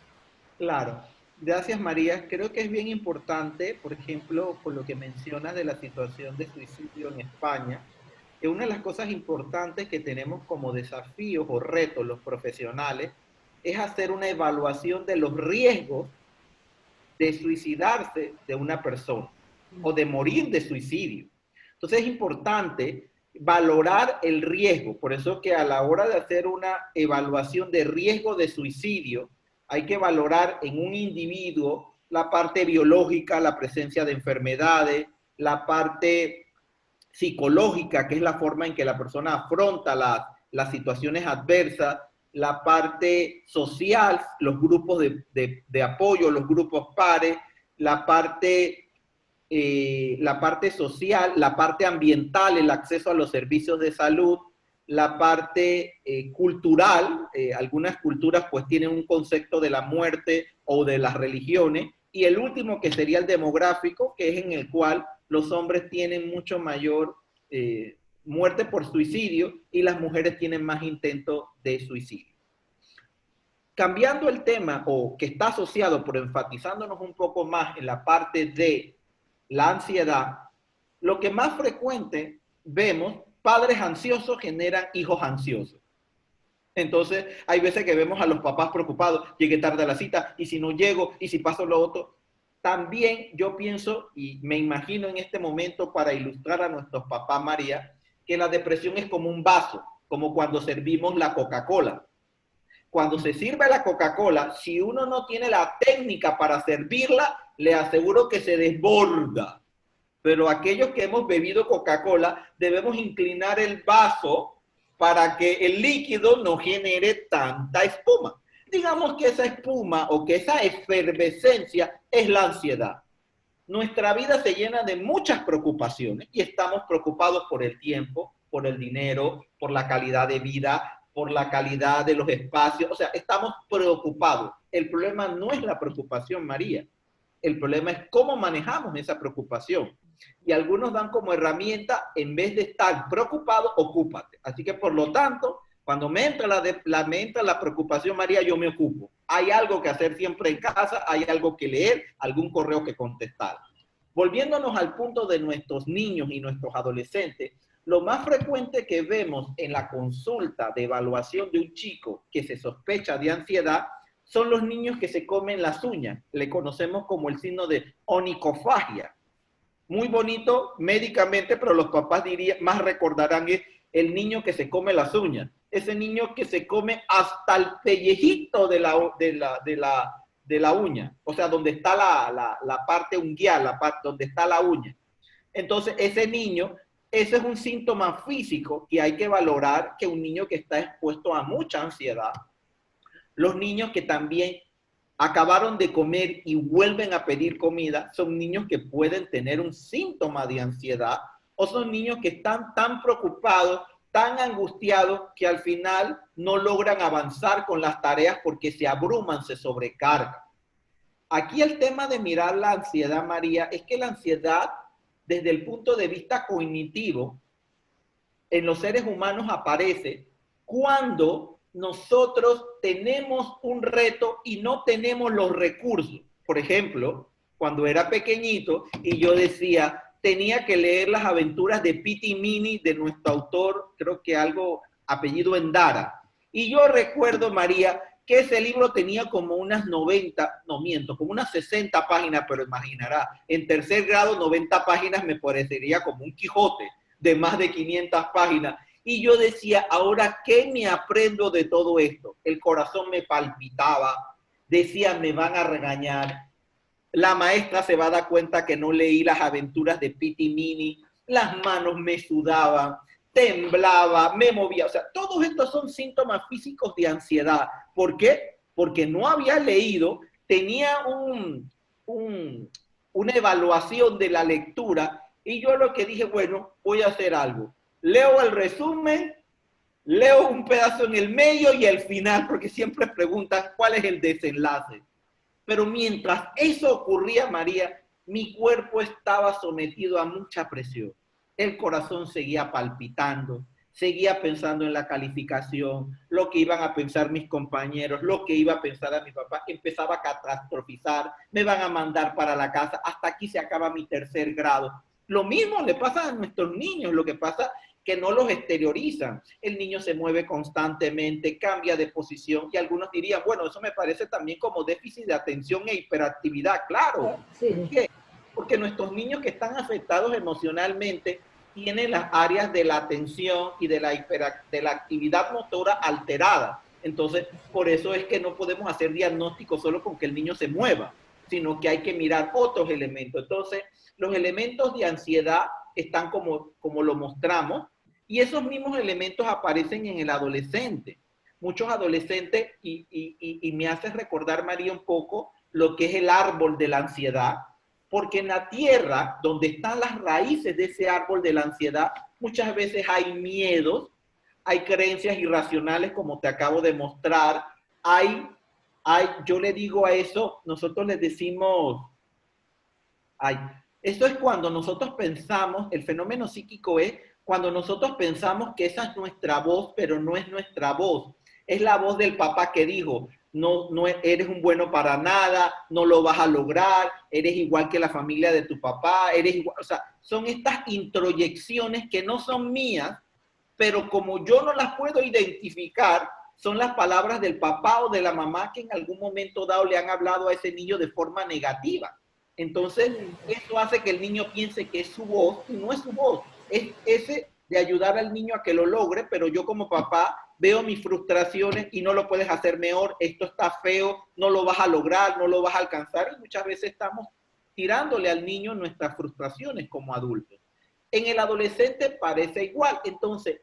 Claro, gracias María. Creo que es bien importante, por ejemplo, con lo que mencionas de la situación de suicidio en España, que una de las cosas importantes que tenemos como desafíos o retos los profesionales es hacer una evaluación de los riesgos de suicidarse de una persona o de morir de suicidio. Entonces es importante valorar el riesgo, por eso que a la hora de hacer una evaluación de riesgo de suicidio, hay que valorar en un individuo la parte biológica, la presencia de enfermedades, la parte psicológica, que es la forma en que la persona afronta las situaciones adversas, la parte social, los grupos de apoyo, los grupos pares, la parte social, la parte ambiental, el acceso a los servicios de salud, la parte cultural, algunas culturas pues tienen un concepto de la muerte o de las religiones, y el último que sería el demográfico, que es en el cual los hombres tienen mucho mayor muerte por suicidio y las mujeres tienen más intentos de suicidio. Cambiando el tema, o que está asociado, pero enfatizándonos un poco más en la parte de la ansiedad, lo que más frecuente vemos, padres ansiosos generan hijos ansiosos. Entonces, hay veces que vemos a los papás preocupados, llegué tarde a la cita, y si no llego, y si paso lo otro. También yo pienso, y me imagino en este momento para ilustrar a nuestros papás, María, que la depresión es como un vaso, como cuando servimos la Coca-Cola. Cuando se sirve la Coca-Cola, si uno no tiene la técnica para servirla, le aseguro que se desborda. Pero aquellos que hemos bebido Coca-Cola, debemos inclinar el vaso para que el líquido no genere tanta espuma. Digamos que esa espuma o que esa efervescencia es la ansiedad. Nuestra vida se llena de muchas preocupaciones y estamos preocupados por el tiempo, por el dinero, por la calidad de vida, por la calidad de los espacios. O sea, estamos preocupados. El problema no es la preocupación, María. El problema es cómo manejamos esa preocupación. Y algunos dan como herramienta, en vez de estar preocupado, ocúpate. Así que, por lo tanto, cuando me entra la preocupación, María, yo me ocupo. Hay algo que hacer siempre en casa, hay algo que leer, algún correo que contestar. Volviéndonos al punto de nuestros niños y nuestros adolescentes, lo más frecuente que vemos en la consulta de evaluación de un chico que se sospecha de ansiedad son los niños que se comen las uñas. Le conocemos como el signo de onicofagia. Muy bonito médicamente, pero los papás más recordarán es el niño que se come las uñas. Ese niño que se come hasta el pellejito de la uña. O sea, donde está la parte unguial, donde está la uña. Entonces, ese niño, ese es un síntoma físico que hay que valorar, que un niño que está expuesto a mucha ansiedad. Los niños que también acabaron de comer y vuelven a pedir comida, son niños que pueden tener un síntoma de ansiedad o son niños que están tan preocupados, tan angustiados, que al final no logran avanzar con las tareas porque se abruman, se sobrecargan. Aquí el tema de mirar la ansiedad, María, es que la ansiedad, desde el punto de vista cognitivo, en los seres humanos aparece cuando nosotros tenemos un reto y no tenemos los recursos. Por ejemplo, cuando era pequeñito y yo decía, tenía que leer las aventuras de Piti Mini de nuestro autor, creo que algo apellido Endara. Y yo recuerdo, María, que ese libro tenía como unas 90, no miento, como unas 60 páginas, pero imaginará, en tercer grado 90 páginas me parecería como un Quijote de más de 500 páginas. Y yo decía, ¿ahora qué me aprendo de todo esto? El corazón me palpitaba, decía, me van a regañar, la maestra se va a dar cuenta que no leí las aventuras de Piti Mini, las manos me sudaban, temblaba, me movía. O sea, todos estos son síntomas físicos de ansiedad. ¿Por qué? Porque no había leído, tenía una evaluación de la lectura y yo lo que dije, bueno, voy a hacer algo. Leo el resumen, leo un pedazo en el medio y el final, porque siempre preguntan cuál es el desenlace. Pero mientras eso ocurría, María, mi cuerpo estaba sometido a mucha presión. El corazón seguía palpitando, seguía pensando en la calificación, lo que iban a pensar mis compañeros, lo que iba a pensar a mi papá, empezaba a catastrofizar, me van a mandar para la casa, hasta aquí se acaba mi tercer grado. Lo mismo le pasa a nuestros niños, lo que pasa que no los exteriorizan. El niño se mueve constantemente, cambia de posición y algunos dirían, bueno, eso me parece también como déficit de atención e hiperactividad. Claro, Sí. ¿por qué? Porque nuestros niños que están afectados emocionalmente tienen las áreas de la atención y de la actividad motora alterada. Entonces, por eso es que no podemos hacer diagnóstico solo con que el niño se mueva, sino que hay que mirar otros elementos. Entonces, los elementos de ansiedad están como lo mostramos, y esos mismos elementos aparecen en el adolescente. Muchos adolescentes, y me hace recordar, María, un poco lo que es el árbol de la ansiedad, porque en la tierra, donde están las raíces de ese árbol de la ansiedad, muchas veces hay miedos, hay creencias irracionales, como te acabo de mostrar, yo le digo a eso, nosotros les decimos, esto es cuando nosotros pensamos, el fenómeno psíquico es cuando nosotros pensamos que esa es nuestra voz, pero no es nuestra voz. Es la voz del papá que dijo, no eres un bueno para nada, no lo vas a lograr, eres igual que la familia de tu papá, eres igual, o sea, son estas introyecciones que no son mías, pero como yo no las puedo identificar, son las palabras del papá o de la mamá que en algún momento dado le han hablado a ese niño de forma negativa. Entonces, eso hace que el niño piense que es su voz y no es su voz. Es ese de ayudar al niño a que lo logre, pero yo como papá veo mis frustraciones y no lo puedes hacer mejor, esto está feo, no lo vas a lograr, no lo vas a alcanzar, y muchas veces estamos tirándole al niño nuestras frustraciones como adultos. En el adolescente parece igual. Entonces,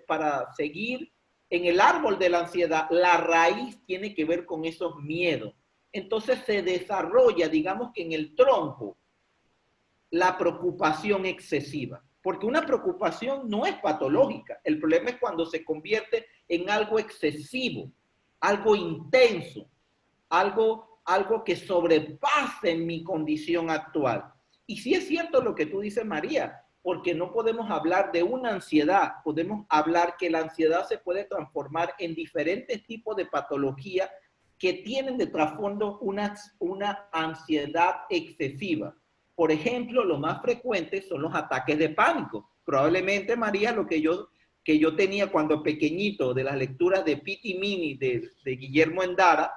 para seguir en el árbol de la ansiedad, la raíz tiene que ver con esos miedos. Entonces se desarrolla, digamos que en el tronco, la preocupación excesiva. Porque una preocupación no es patológica. El problema es cuando se convierte en algo excesivo, algo intenso, algo que sobrepase mi condición actual. Y sí es cierto lo que tú dices, María, porque no podemos hablar de una ansiedad, podemos hablar que la ansiedad se puede transformar en diferentes tipos de patología que tienen de trasfondo una ansiedad excesiva. Por ejemplo, lo más frecuente son los ataques de pánico. Probablemente, María, lo que yo tenía cuando pequeñito de las lecturas de Piti Mini de Guillermo Endara,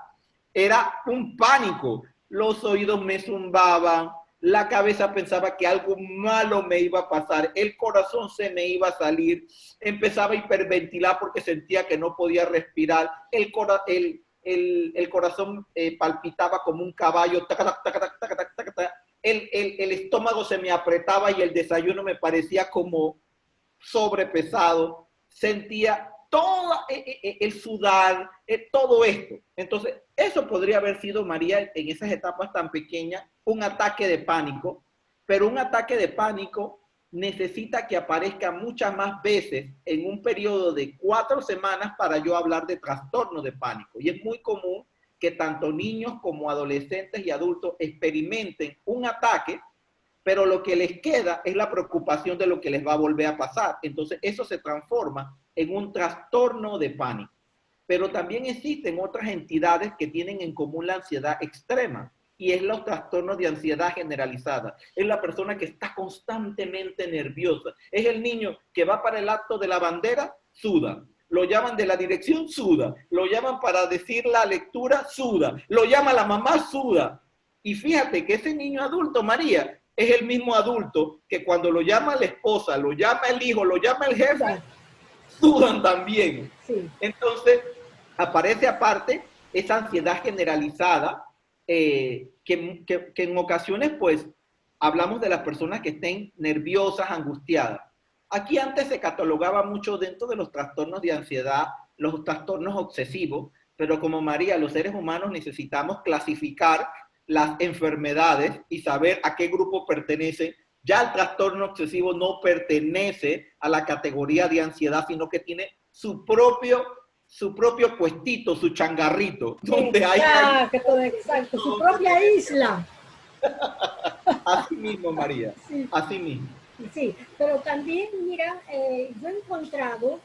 era un pánico. Los oídos me zumbaban, la cabeza pensaba que algo malo me iba a pasar, el corazón se me iba a salir, empezaba a hiperventilar porque sentía que no podía respirar, el corazón palpitaba como un caballo, el estómago se me apretaba y el desayuno me parecía como sobrepesado, sentía todo el sudar, todo esto. Entonces, eso podría haber sido, María, en esas etapas tan pequeñas, un ataque de pánico, pero un ataque de pánico necesita que aparezca muchas más veces en un periodo de 4 semanas para yo hablar de trastorno de pánico. Y es muy común que tanto niños como adolescentes y adultos experimenten un ataque, pero lo que les queda es la preocupación de lo que les va a volver a pasar. Entonces eso se transforma en un trastorno de pánico. Pero también existen otras entidades que tienen en común la ansiedad extrema, y es los trastornos de ansiedad generalizada. Es la persona que está constantemente nerviosa. Es el niño que va para el acto de la bandera, suda. Lo llaman de la dirección, suda. Lo llaman para decir la lectura, suda. Lo llama la mamá, suda. Y fíjate que ese niño adulto, María, es el mismo adulto que cuando lo llama la esposa, lo llama el hijo, lo llama el jefe, sudan también. Sí. Entonces, aparece aparte esa ansiedad generalizada, que en ocasiones, pues, hablamos de las personas que estén nerviosas, angustiadas. Aquí antes se catalogaba mucho dentro de los trastornos de ansiedad, los trastornos obsesivos, pero como María, los seres humanos necesitamos clasificar las enfermedades y saber a qué grupo pertenecen. Ya el trastorno obsesivo no pertenece a la categoría de ansiedad, sino que tiene su propio puestito, su changarrito, donde exacto, su propia isla. Así mismo, María, sí. Así mismo. Sí, pero también, mira, yo he encontrado,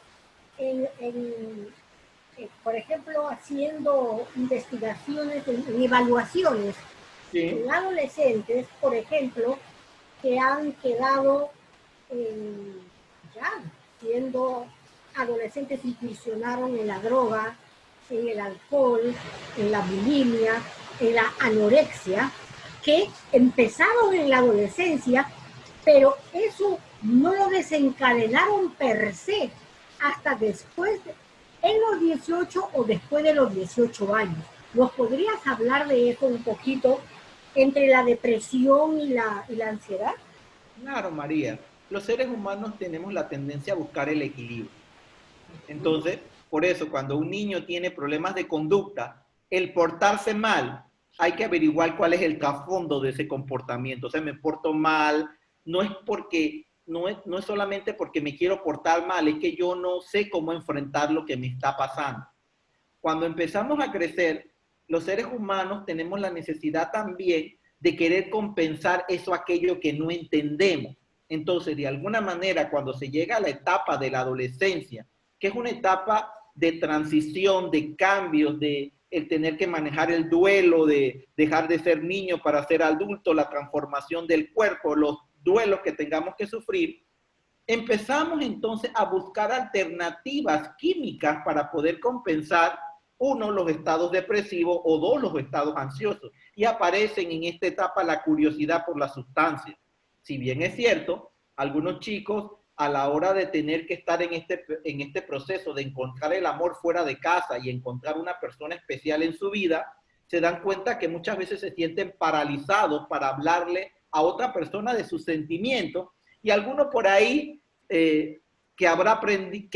por ejemplo, haciendo investigaciones en evaluaciones, sí, en adolescentes, por ejemplo, que han quedado ya siendo adolescentes, incursionaron en la droga, en el alcohol, en la bulimia, en la anorexia, que empezaron en la adolescencia, pero eso no lo desencadenaron per se hasta después, en los 18 o después de los 18 años. ¿Nos podrías hablar de eso un poquito entre la depresión y la ansiedad? Claro, María. Los seres humanos tenemos la tendencia a buscar el equilibrio. Entonces, por eso, cuando un niño tiene problemas de conducta, el portarse mal, hay que averiguar cuál es el trasfondo de ese comportamiento. O sea, me porto mal, no es solamente porque me quiero portar mal, es que yo no sé cómo enfrentar lo que me está pasando. Cuando empezamos a crecer, los seres humanos tenemos la necesidad también de querer compensar aquello que no entendemos. Entonces, de alguna manera, cuando se llega a la etapa de la adolescencia, que es una etapa de transición, de cambios, de el tener que manejar el duelo, de dejar de ser niño para ser adulto, la transformación del cuerpo, los duelos que tengamos que sufrir, empezamos entonces a buscar alternativas químicas para poder compensar, uno, los estados depresivos, o dos, los estados ansiosos. Y aparecen en esta etapa la curiosidad por las sustancias. Si bien es cierto, algunos chicos, a la hora de tener que estar en este proceso de encontrar el amor fuera de casa y encontrar una persona especial en su vida, se dan cuenta que muchas veces se sienten paralizados para hablarle a otra persona de sus sentimientos, y alguno por ahí que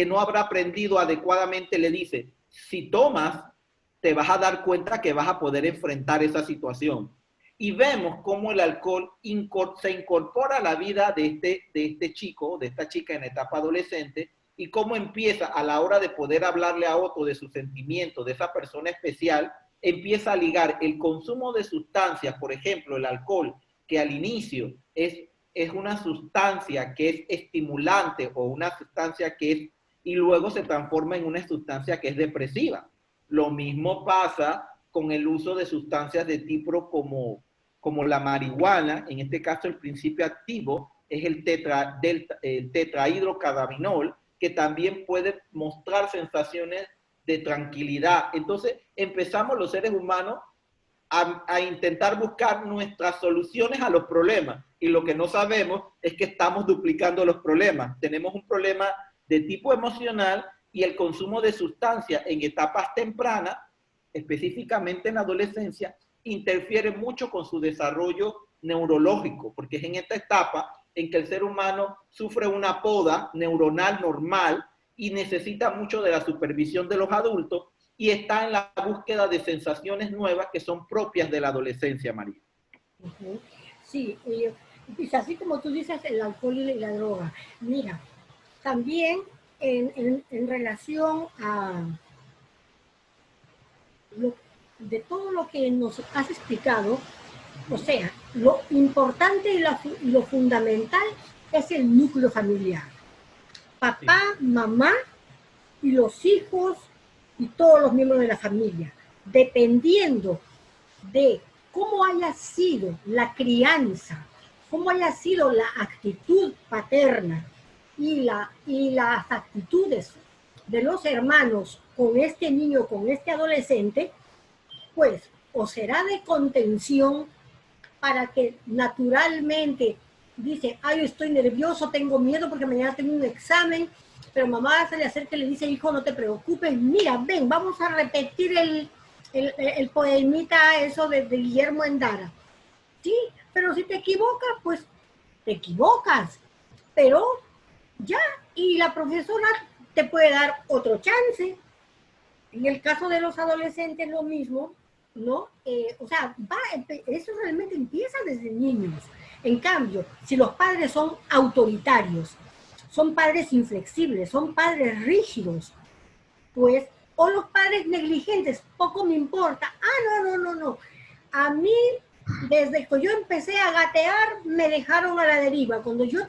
no habrá aprendido adecuadamente le dice: si tomas, te vas a dar cuenta que vas a poder enfrentar esa situación. Y vemos cómo el alcohol se incorpora a la vida de este chico, de esta chica en etapa adolescente, y cómo empieza a la hora de poder hablarle a otro de sus sentimientos, de esa persona especial, empieza a ligar el consumo de sustancias, por ejemplo, el alcohol, que al inicio es una sustancia que es estimulante o una sustancia y luego se transforma en una sustancia que es depresiva. Lo mismo pasa con el uso de sustancias de tipo como la marihuana. En este caso el principio activo es el tetrahidrocannabinol, que también puede mostrar sensaciones de tranquilidad. Entonces empezamos los seres humanos a intentar buscar nuestras soluciones a los problemas, y lo que no sabemos es que estamos duplicando los problemas. Tenemos un problema de tipo emocional, y el consumo de sustancias en etapas tempranas, específicamente en la adolescencia, interfiere mucho con su desarrollo neurológico, porque es en esta etapa en que el ser humano sufre una poda neuronal normal y necesita mucho de la supervisión de los adultos, y está en la búsqueda de sensaciones nuevas que son propias de la adolescencia, María. Sí, Pues así como tú dices, el alcohol y la droga. Mira, también en relación a lo, de todo lo que nos has explicado, o sea, lo importante y lo fundamental es el núcleo familiar. Papá, Sí, mamá y los hijos y todos los miembros de la familia. Dependiendo de cómo haya sido la crianza, cómo haya sido la actitud paterna y las actitudes de los hermanos con este niño, con este adolescente, pues o será de contención para que naturalmente dice, ay, estoy nervioso, tengo miedo porque mañana tengo un examen, pero mamá se le acerca y le dice, hijo, no te preocupes, mira, ven, vamos a repetir el poemita eso de Guillermo Endara. Sí, pero si te equivocas, pues te equivocas, pero ya, y la profesora te puede dar otro chance. En el caso de los adolescentes lo mismo, ¿no? O sea, eso realmente empieza desde niños. En cambio, si los padres son autoritarios, son padres inflexibles, son padres rígidos, pues, o los padres negligentes, poco me importa. Ah, no. A mí, desde que yo empecé a gatear, me dejaron a la deriva. Cuando yo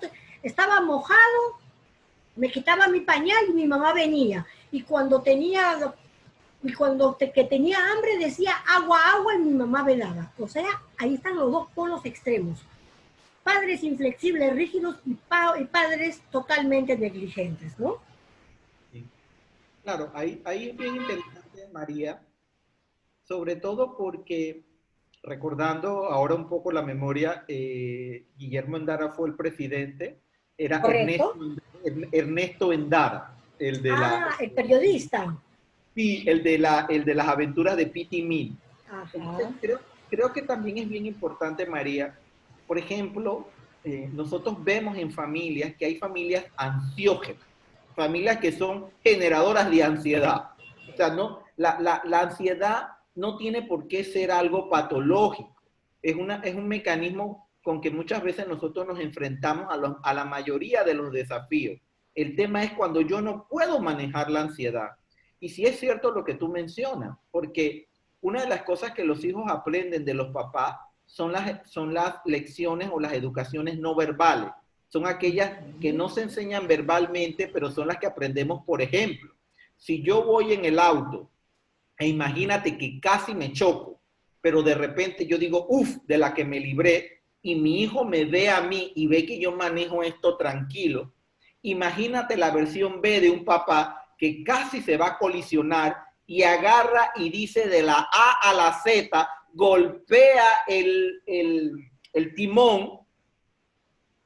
estaba mojado, me quitaba mi pañal y mi mamá venía. Y cuando que tenía hambre decía agua y mi mamá me daba. O sea, ahí están los dos polos extremos. Padres inflexibles, rígidos y padres totalmente negligentes, ¿no? sí. Claro, ahí es bien interesante, María, sobre todo porque, recordando ahora un poco la memoria, Guillermo Endara fue el presidente, era Correcto. Ernesto Endara, el de la, Ah, el periodista. sí, el de las aventuras de Piti Mill. Entonces, Ajá. creo que también es bien importante, María, por ejemplo, nosotros vemos en familias que hay familias ansiógenas, familias que son generadoras de ansiedad. O sea, no, la ansiedad no tiene por qué ser algo patológico. Es un mecanismo con que muchas veces nosotros nos enfrentamos a la mayoría de los desafíos. El tema es cuando yo no puedo manejar la ansiedad. Y sí es cierto lo que tú mencionas, porque una de las cosas que los hijos aprenden de los papás son las lecciones o las educaciones no verbales. Son aquellas que no se enseñan verbalmente, pero son las que aprendemos, por ejemplo. Si yo voy en el auto e imagínate que casi me choco, pero de repente yo digo, uff, de la que me libré, y mi hijo me ve a mí y ve que yo manejo esto tranquilo, imagínate la versión B de un papá que casi se va a colisionar y agarra y dice de la A a la Z, golpea el timón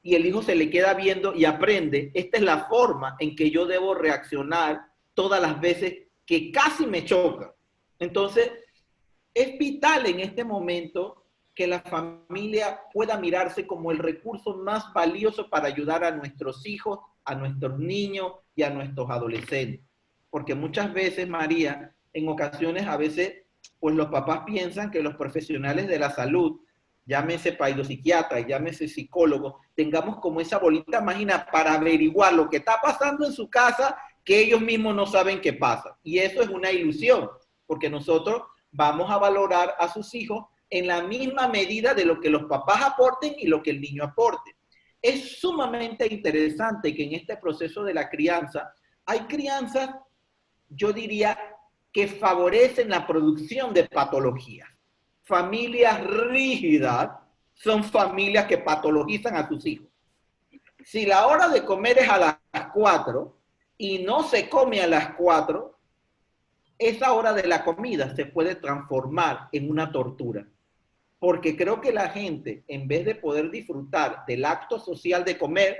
y el hijo se le queda viendo y aprende, esta es la forma en que yo debo reaccionar todas las veces que casi me choca. Entonces, es vital en este momento que la familia pueda mirarse como el recurso más valioso para ayudar a nuestros hijos, a nuestros niños y a nuestros adolescentes. Porque muchas veces, María, en ocasiones a veces, pues los papás piensan que los profesionales de la salud, llámese psiquiatra, llámese psicólogo, tengamos como esa bolita mágica para averiguar lo que está pasando en su casa que ellos mismos no saben qué pasa. Y eso es una ilusión, porque nosotros vamos a valorar a sus hijos en la misma medida de lo que los papás aporten y lo que el niño aporte. Es sumamente interesante que en este proceso de la crianza hay crianzas, yo diría, que favorecen la producción de patologías. Familias rígidas son familias que patologizan a sus hijos. Si la hora de comer es a las 4 y no se come a las 4, esa hora de la comida se puede transformar en una tortura. Porque creo que la gente, en vez de poder disfrutar del acto social de comer,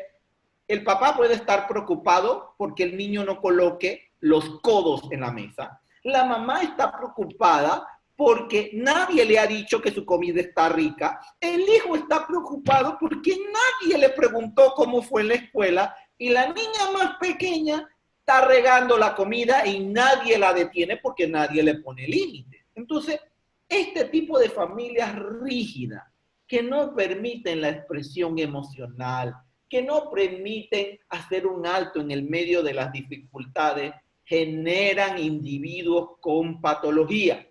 el papá puede estar preocupado porque el niño no coloque los codos en la mesa. La mamá está preocupada porque nadie le ha dicho que su comida está rica. El hijo está preocupado porque nadie le preguntó cómo fue en la escuela. Y la niña más pequeña está regando la comida y nadie la detiene porque nadie le pone límite. Entonces, este tipo de familias rígidas, que no permiten la expresión emocional, que no permiten hacer un alto en el medio de las dificultades, generan individuos con patología.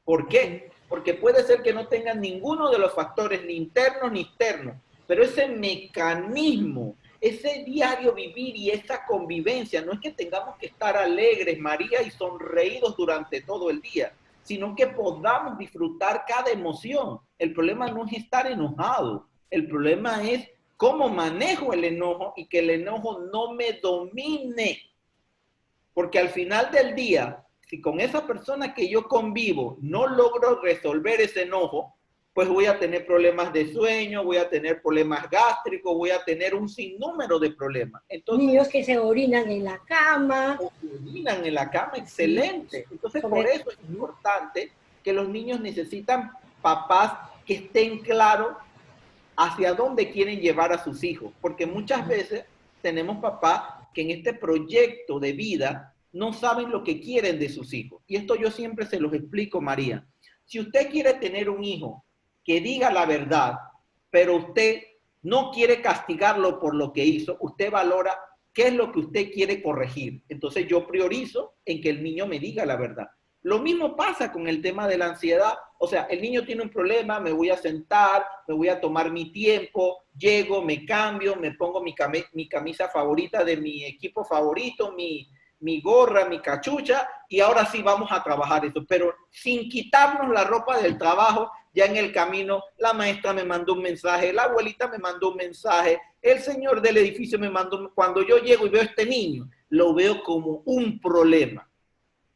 ¿Por qué? Porque puede ser que no tengan ninguno de los factores, ni internos ni externos, pero ese mecanismo, ese diario vivir y esa convivencia, no es que tengamos que estar alegres, María, y sonreídos durante todo el día, sino que podamos disfrutar cada emoción. El problema no es estar enojado, el problema es cómo manejo el enojo y que el enojo no me domine. Porque al final del día, si con esa persona que yo convivo no logro resolver ese enojo, pues voy a tener problemas de sueño, voy a tener problemas gástricos, voy a tener un sinnúmero de problemas. Entonces, niños que se orinan en la cama. O se orinan en la cama, excelente. Entonces, por eso es importante que los niños necesitan papás que estén claros hacia dónde quieren llevar a sus hijos, porque muchas veces tenemos papás que en este proyecto de vida no saben lo que quieren de sus hijos. Y esto yo siempre se los explico, María. Si usted quiere tener un hijo que diga la verdad, pero usted no quiere castigarlo por lo que hizo, usted valora qué es lo que usted quiere corregir. Entonces yo priorizo en que el niño me diga la verdad. Lo mismo pasa con el tema de la ansiedad. O sea, el niño tiene un problema, me voy a sentar, me voy a tomar mi tiempo, llego, me cambio, me pongo mi camisa favorita de mi equipo favorito, mi gorra, mi cachucha, y ahora sí vamos a trabajar eso. Pero sin quitarnos la ropa del trabajo, ya en el camino la maestra me mandó un mensaje, la abuelita me mandó un mensaje, el señor del edificio me mandó. Cuando yo llego y veo a este niño, lo veo como un problema.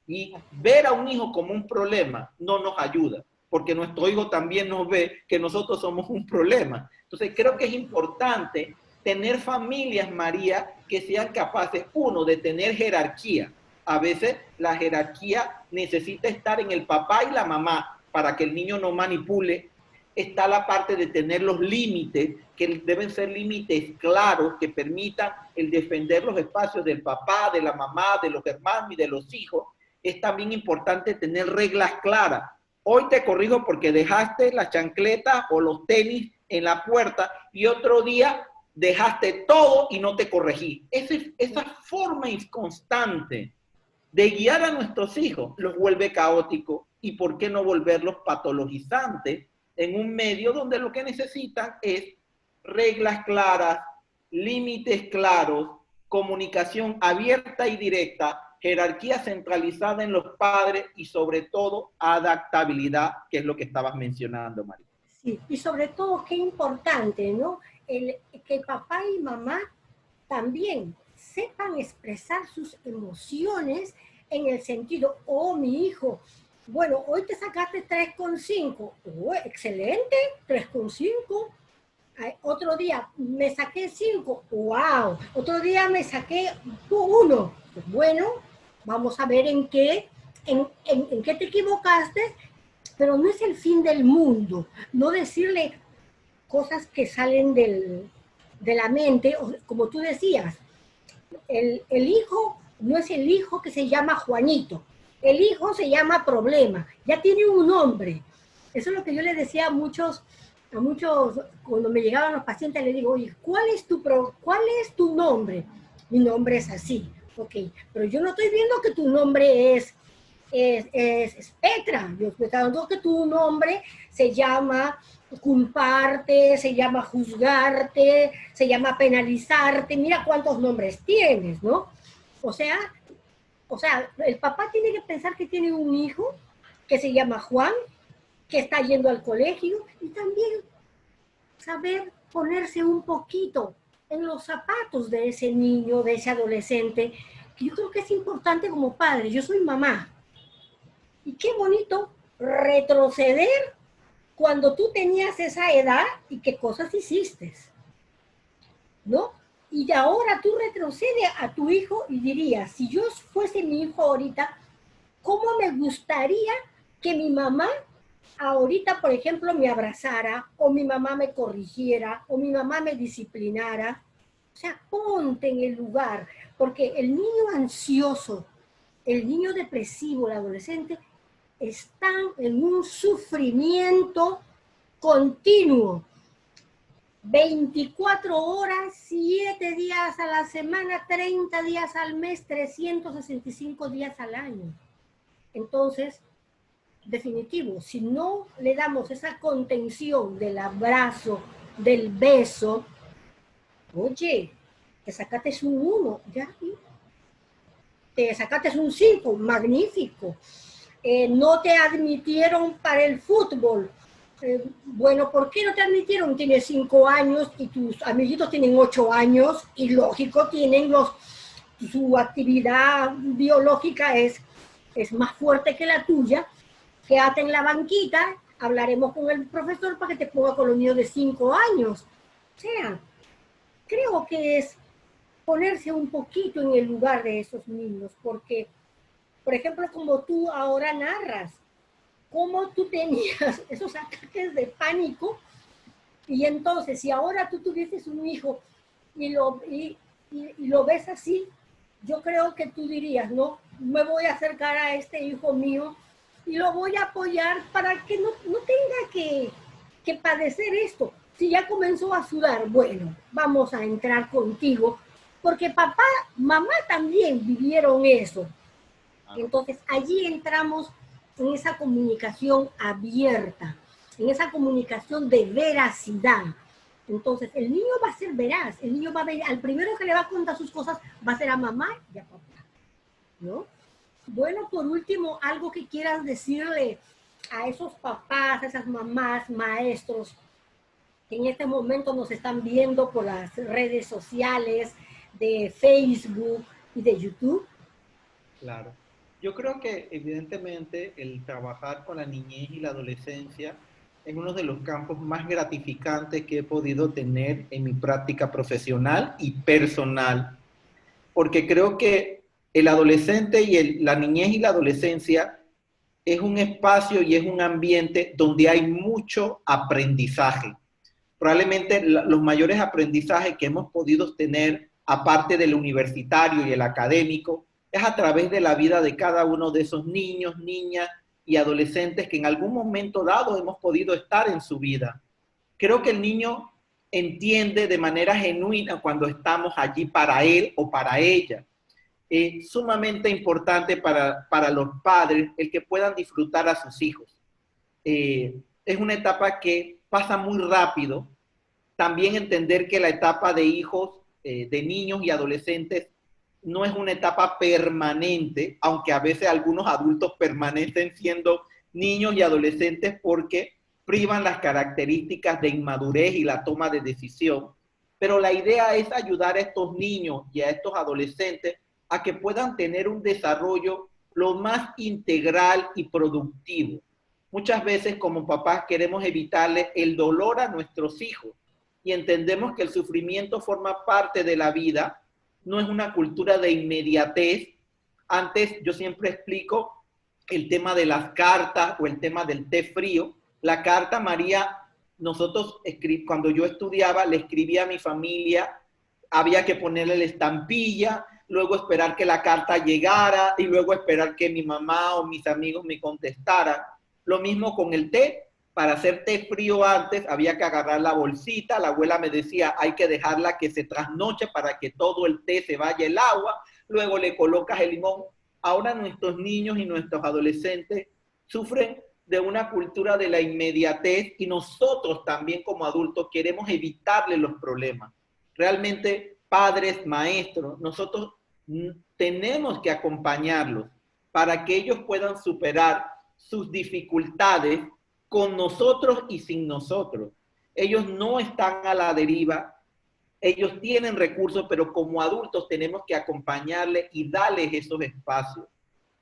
Y ver a un hijo como un problema no nos ayuda, porque nuestro hijo también nos ve que nosotros somos un problema. Entonces creo que es importante tener familias, María, que sean capaces, uno, de tener jerarquía. A veces la jerarquía necesita estar en el papá y la mamá para que el niño no manipule. Está la parte de tener los límites, que deben ser límites claros, que permitan el defender los espacios del papá, de la mamá, de los hermanos y de los hijos. Es también importante tener reglas claras. Hoy te corrijo porque dejaste la chancleta o los tenis en la puerta y otro día dejaste todo y no te corregí. Esa forma inconstante de guiar a nuestros hijos los vuelve caóticos y por qué no volverlos patologizantes en un medio donde lo que necesitan es reglas claras, límites claros, comunicación abierta y directa, jerarquía centralizada en los padres y sobre todo adaptabilidad, que es lo que estabas mencionando, María. Sí, y sobre todo, qué importante, ¿no? Que papá y mamá también sepan expresar sus emociones en el sentido, oh, mi hijo, bueno, hoy te sacaste 3,5, oh, excelente, 3,5. Otro día me saqué 5, wow, otro día me saqué 1, pues bueno, vamos a ver en qué te equivocaste, pero no es el fin del mundo, no decirle cosas que salen de la mente, como tú decías, el hijo no es el hijo que se llama Juanito, el hijo se llama problema, ya tiene un nombre. Eso es lo que yo le decía a muchos, cuando me llegaban los pacientes, les digo, oye, ¿cuál es tu nombre? Mi nombre es así, ok, pero yo no estoy viendo que tu nombre es Petra, yo estoy dando que tu nombre se llama culparte, se llama juzgarte, se llama penalizarte, mira cuántos nombres tienes, ¿no? O sea, el papá tiene que pensar que tiene un hijo que se llama Juan, que está yendo al colegio, y también saber ponerse un poquito en los zapatos de ese niño, de ese adolescente, que yo creo que es importante como padre. Yo soy mamá. Y qué bonito retroceder cuando tú tenías esa edad y qué cosas hiciste, ¿no? Y de ahora tú retrocedes a tu hijo y dirías, si yo fuese mi hijo ahorita, ¿cómo me gustaría que mi mamá ahorita, por ejemplo, me abrazara, o mi mamá me corrigiera, o mi mamá me disciplinara? O sea, ponte en el lugar, porque el niño ansioso, el niño depresivo, el adolescente, están en un sufrimiento continuo. 24 horas, 7 días a la semana, 30 días al mes, 365 días al año. Entonces, definitivo, si no le damos esa contención del abrazo, del beso, oye, te sacaste un 1, ya, te sacaste un 5, magnífico. No te admitieron para el fútbol. Bueno, ¿por qué no te admitieron? Tienes 5 años y tus amiguitos tienen 8 años y lógico, tienen su actividad biológica es más fuerte que la tuya. Quédate en la banquita, hablaremos con el profesor para que te ponga con los niños de 5 años. O sea, creo que es ponerse un poquito en el lugar de esos niños, porque, por ejemplo, como tú ahora narras, cómo tú tenías esos ataques de pánico, y entonces si ahora tú tuvieses un hijo y lo ves así, yo creo que tú dirías, no, me voy a acercar a este hijo mío y lo voy a apoyar para que no tenga que padecer esto. Si ya comenzó a sudar, bueno, vamos a entrar contigo, porque papá, mamá también vivieron eso. Entonces allí entramos en esa comunicación abierta, en esa comunicación de veracidad. Entonces, el niño va a ser veraz, el niño va a ver, al primero que le va a contar sus cosas va a ser a mamá y a papá, ¿no? Bueno, por último, algo que quieras decirle a esos papás, a esas mamás, maestros, que en este momento nos están viendo por las redes sociales de Facebook y de YouTube. Claro. Yo creo que evidentemente el trabajar con la niñez y la adolescencia es uno de los campos más gratificantes que he podido tener en mi práctica profesional y personal, porque creo que el adolescente y la niñez y la adolescencia es un espacio y es un ambiente donde hay mucho aprendizaje. Probablemente los mayores aprendizajes que hemos podido tener, aparte del universitario y el académico, es a través de la vida de cada uno de esos niños, niñas y adolescentes que en algún momento dado hemos podido estar en su vida. Creo que el niño entiende de manera genuina cuando estamos allí para él o para ella. Es sumamente importante para los padres el que puedan disfrutar a sus hijos. Es una etapa que pasa muy rápido. También entender que la etapa de hijos, de niños y adolescentes no es una etapa permanente, aunque a veces algunos adultos permanecen siendo niños y adolescentes porque privan las características de inmadurez y la toma de decisión. Pero la idea es ayudar a estos niños y a estos adolescentes a que puedan tener un desarrollo lo más integral y productivo. Muchas veces como papás queremos evitarle el dolor a nuestros hijos y entendemos que el sufrimiento forma parte de la vida. No es una cultura de inmediatez. Antes yo siempre explico el tema de las cartas o el tema del té frío. La carta, María, nosotros cuando yo estudiaba le escribía a mi familia, había que ponerle la estampilla, luego esperar que la carta llegara y luego esperar que mi mamá o mis amigos me contestaran. Lo mismo con el té. Para hacer té frío antes había que agarrar la bolsita, la abuela me decía hay que dejarla que se trasnoche para que todo el té se vaya el agua, luego le colocas el limón. Ahora nuestros niños y nuestros adolescentes sufren de una cultura de la inmediatez y nosotros también como adultos queremos evitarle los problemas. Realmente padres, maestros, nosotros tenemos que acompañarlos para que ellos puedan superar sus dificultades con nosotros y sin nosotros. Ellos no están a la deriva, ellos tienen recursos, pero como adultos tenemos que acompañarles y darles esos espacios.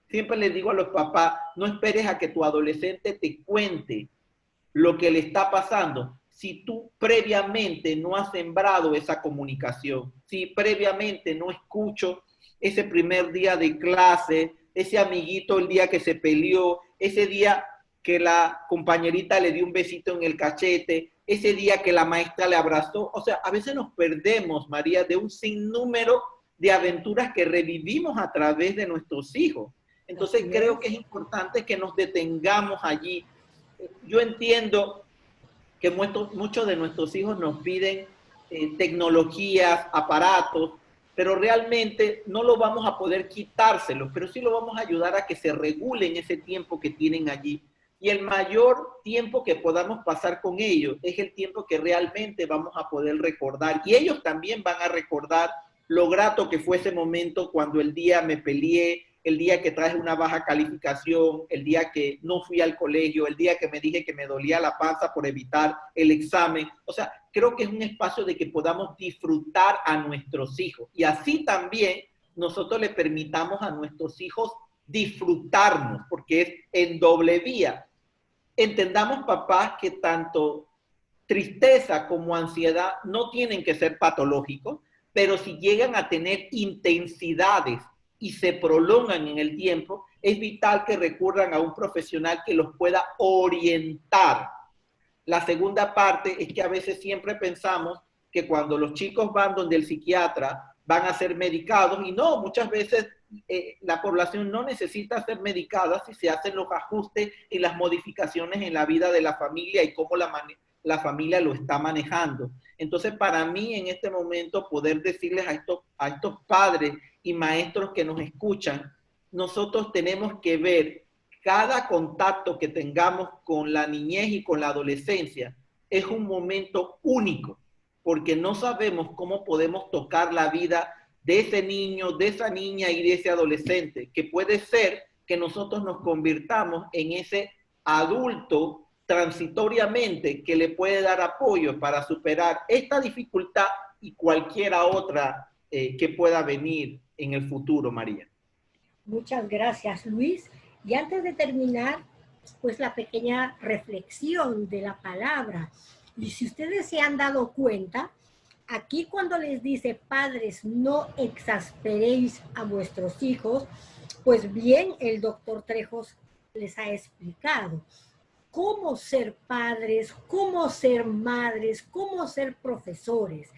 Siempre les digo a los papás, no esperes a que tu adolescente te cuente lo que le está pasando si tú previamente no has sembrado esa comunicación, si previamente no escucho ese primer día de clase, ese amiguito el día que se peleó, ese día que la compañerita le dio un besito en el cachete, ese día que la maestra le abrazó. O sea, a veces nos perdemos, María, de un sinnúmero de aventuras que revivimos a través de nuestros hijos. Entonces creo que es importante que nos detengamos allí. Yo entiendo que muchos de nuestros hijos nos piden tecnologías, aparatos, pero realmente no lo vamos a poder quitárselos, pero sí lo vamos a ayudar a que se regulen ese tiempo que tienen allí. Y el mayor tiempo que podamos pasar con ellos es el tiempo que realmente vamos a poder recordar. Y ellos también van a recordar lo grato que fue ese momento cuando el día me peleé, el día que traje una baja calificación, el día que no fui al colegio, el día que me dije que me dolía la panza por evitar el examen. O sea, creo que es un espacio de que podamos disfrutar a nuestros hijos. Y así también nosotros le permitamos a nuestros hijos disfrutarnos, porque es en doble vía. Entendamos, papás, que tanto tristeza como ansiedad no tienen que ser patológicos, pero si llegan a tener intensidades y se prolongan en el tiempo, es vital que recurran a un profesional que los pueda orientar. La segunda parte es que a veces siempre pensamos que cuando los chicos van donde el psiquiatra van a ser medicados, y no, muchas veces la población no necesita ser medicada si se hacen los ajustes y las modificaciones en la vida de la familia y cómo la familia lo está manejando. Entonces, para mí en este momento poder decirles a estos padres y maestros que nos escuchan, nosotros tenemos que ver cada contacto que tengamos con la niñez y con la adolescencia es un momento único, porque no sabemos cómo podemos tocar la vida de ese niño, de esa niña y de ese adolescente, que puede ser que nosotros nos convirtamos en ese adulto transitoriamente que le puede dar apoyo para superar esta dificultad y cualquiera otra que pueda venir en el futuro, María. Muchas gracias, Luis. Y antes de terminar, pues la pequeña reflexión de la palabra. Y si ustedes se han dado cuenta, aquí cuando les dice, padres, no exasperéis a vuestros hijos, pues bien, el doctor Trejos les ha explicado cómo ser padres, cómo ser madres, cómo ser profesores,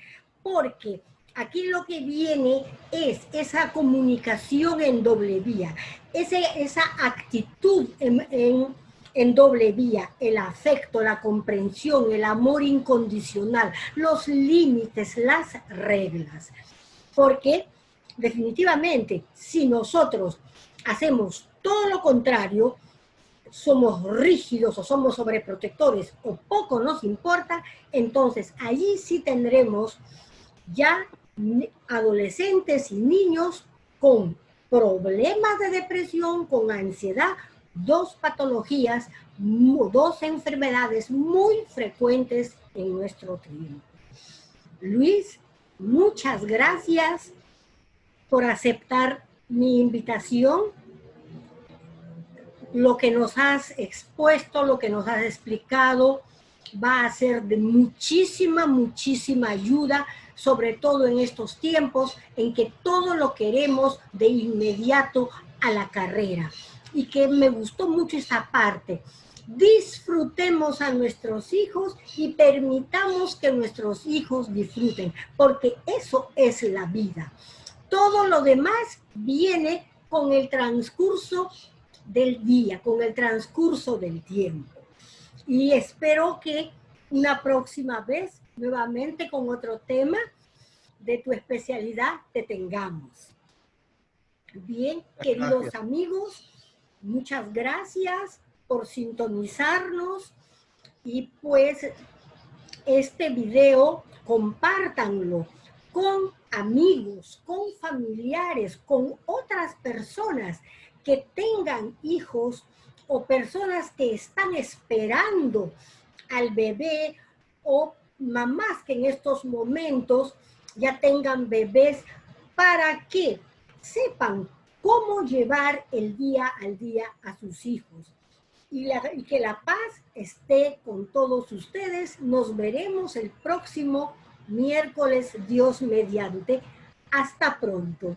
porque aquí lo que viene es esa comunicación en doble vía, esa actitud en doble vía, el afecto, la comprensión, el amor incondicional, los límites, las reglas. Porque definitivamente, si nosotros hacemos todo lo contrario, somos rígidos o somos sobreprotectores o poco nos importa, entonces allí sí tendremos ya adolescentes y niños con problemas de depresión, con ansiedad, dos patologías, dos enfermedades muy frecuentes en nuestro tiempo. Luis, muchas gracias por aceptar mi invitación. Lo que nos has expuesto, lo que nos has explicado, va a ser de muchísima, muchísima ayuda, sobre todo en estos tiempos en que todo lo queremos de inmediato a la carrera. Y que me gustó mucho esa parte. Disfrutemos a nuestros hijos y permitamos que nuestros hijos disfruten, porque eso es la vida. Todo lo demás viene con el transcurso del día, con el transcurso del tiempo. Y espero que una próxima vez, nuevamente con otro tema de tu especialidad, te tengamos. Bien, queridos amigos, muchas gracias por sintonizarnos y pues este video compártanlo con amigos, con familiares, con otras personas que tengan hijos o personas que están esperando al bebé o mamás que en estos momentos ya tengan bebés para que sepan cómo llevar el día al día a sus hijos. Y que la paz esté con todos ustedes. Nos veremos el próximo miércoles, Dios mediante. Hasta pronto.